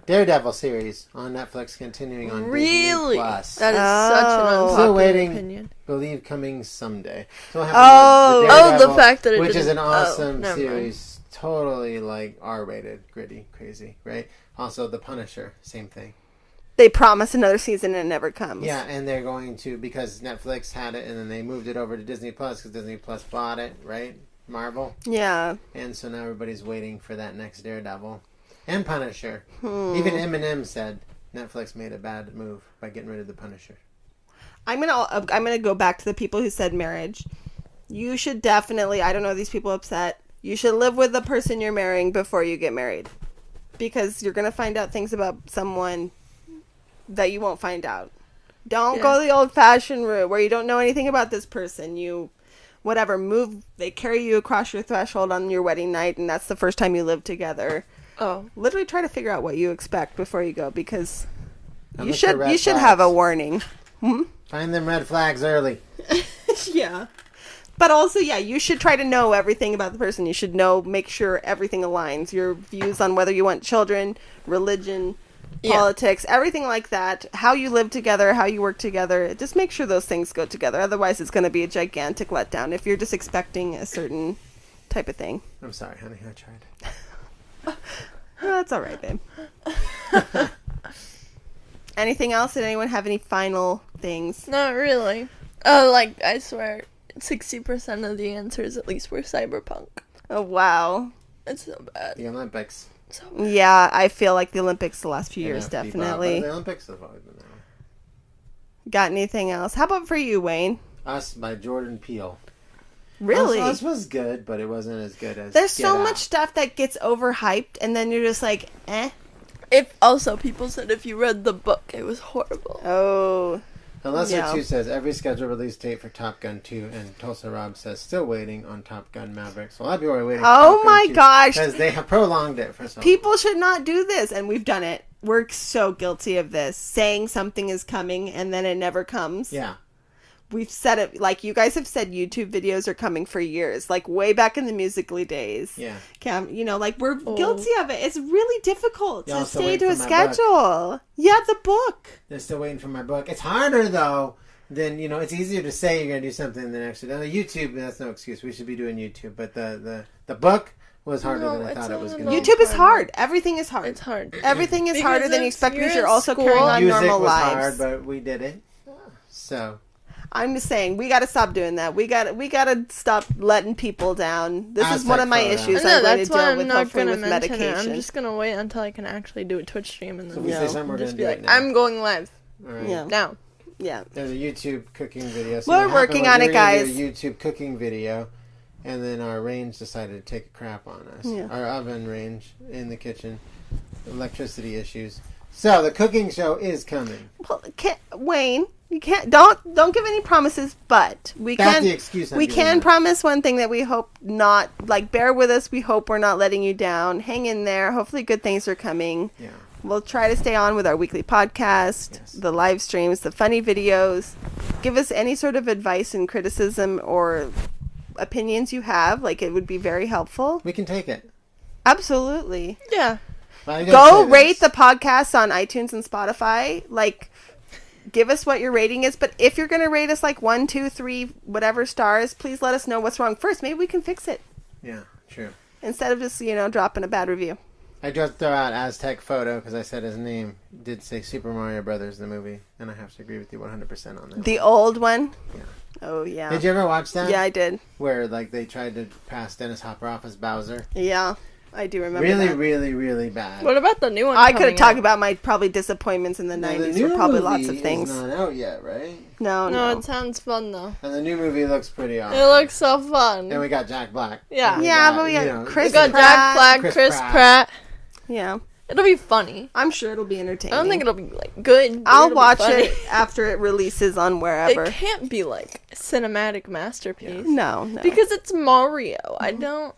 Daredevil series on Netflix continuing on Disney Plus. That is such an unpopular Still waiting, opinion. Believe coming someday. So the fact that it which is an didn't- awesome never series. Totally like R-rated, gritty, crazy, right? Also, The Punisher, same thing. They promise another season and it never comes. Yeah, and they're going to, because Netflix had it and then they moved it over to Disney Plus because Disney Plus bought it, right? Marvel. Yeah. And so now everybody's waiting for that next Daredevil. And Punisher. Even Eminem said Netflix made a bad move by getting rid of the Punisher. I'm gonna go back to the people who said marriage. You should definitely, I don't know, these people upset. You should live with the person you're marrying before you get married. Because you're gonna find out things about someone that you won't find out. Don't go the old-fashioned route where you don't know anything about this person. They carry you across your threshold on your wedding night, and that's the first time you live together. Oh. Literally try to figure out what you expect before you go, because you should flags. have a warning. Find them red flags early. Yeah. But also, you should try to know everything about the person. You should make sure everything aligns. Your views on whether you want children, religion, politics, everything like that. How you live together, how you work together. Just make sure those things go together. Otherwise, it's going to be a gigantic letdown if you're just expecting a certain type of thing. I'm sorry, honey. I tried. That's all right, babe. Anything else? Did anyone have any final things? Not really. I swear, 60% of the answers at least were cyberpunk. Oh, wow. It's so bad. The Olympics. So bad. Yeah, I feel like the Olympics the last few years, NFB, definitely. but the Olympics have always been there. Got anything else? How about for you, Wayne? Us by Jordan Peele. Really? Us was good, but it wasn't as good as There's Get so Out. much stuff that gets overhyped, and then you're just like, eh. People said if you read the book, it was horrible. Oh. Lesser 2 says every scheduled release date for Top Gun 2, and Tulsa Rob says still waiting on Top Gun Maverick. So a lot of people are waiting. Oh my gosh! Because they have prolonged it for so long. People should not do this, and we've done it. We're so guilty of this, saying something is coming and then it never comes. Yeah. we've said it, like, you guys have said YouTube videos are coming for years, like, way back in the Musical.ly days. Yeah. Like, we're guilty of it. It's really difficult Y'all to still stay wait to a for my schedule. Yeah, the book. They're still waiting for my book. It's harder, though, than, it's easier to say you're going to do something than actually do. YouTube, that's no excuse. We should be doing YouTube. But the book was harder than I thought it was going to be. YouTube is hard. Everything is hard. It's hard. Everything is Because harder than you expect because you're you're at also school. carrying on Music normal was lives. hard, but we did it. So... I'm just saying, we got to stop doing that. We got to stop letting people down. This is Aztec one of my photo. issues. No, I'm going to that's why deal I'm with, not hopefully, going to with mention it. medication. I'm just going to wait until I can actually do a Twitch stream and So then we say something, we're going just to be do like, it now. I'm going live All right. Yeah. now. Yeah. There's a YouTube cooking video. So We're what happened working was on we it, were gonna guys. do a YouTube cooking video, and then our range decided to take a crap on us. Yeah. Our oven range in the kitchen, electricity issues. So the cooking show is coming. Well, Wayne, you can't. Don't give any promises, but we That's can. the excuse. I'm We giving can them. promise one thing that we hope not. Like, bear with us. We hope we're not letting you down. Hang in there. Hopefully, good things are coming. Yeah. We'll try to stay on with our weekly podcast, Yes. the live streams, the funny videos. Give us any sort of advice and criticism or opinions you have. Like, it would be very helpful. We can take it. Absolutely. Yeah. But I gotta Go say rate this. the podcast on iTunes and Spotify. Like, give us what your rating is. But if you're going to rate us like 1, 2, 3, whatever stars, please let us know what's wrong first. Maybe we can fix it Yeah, true. instead of just, dropping a bad review. I just throw out Aztec Photo because I said his name did say Super Mario Brothers the movie, and I have to agree with you 100% on that. The old one? Yeah. Oh, yeah. Did you ever watch that? Yeah, I did. Where they tried to pass Dennis Hopper off as Bowser. Yeah, I do remember Really, that. really, really bad. What about the new one? I could have coming talked out? about my probably disappointments in the Now, 90s. new Were probably movie lots of things. is not out yet, right? No. No, it sounds fun though. And the new movie looks pretty awesome. It looks so fun. And we got Jack Black. Yeah. And Yeah, but we got Chris We got Pratt. Jack Black, Chris Chris Pratt. Pratt. Yeah. It'll be funny. I'm sure it'll be entertaining. I don't think it'll be like good. But I'll it'll be watch funny. it after it releases on wherever. It can't be like a cinematic masterpiece No. because it's Mario. I don't.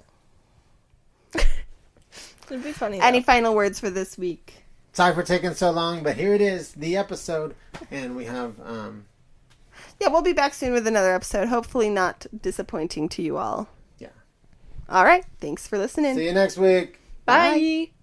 It'd be funny. Any Though. final words for this week? Sorry for taking so long, but here it is, the episode. And we have, Yeah, we'll be back soon with another episode. Hopefully not disappointing to you all. yeah. All right. Thanks for listening. See you next week. Bye.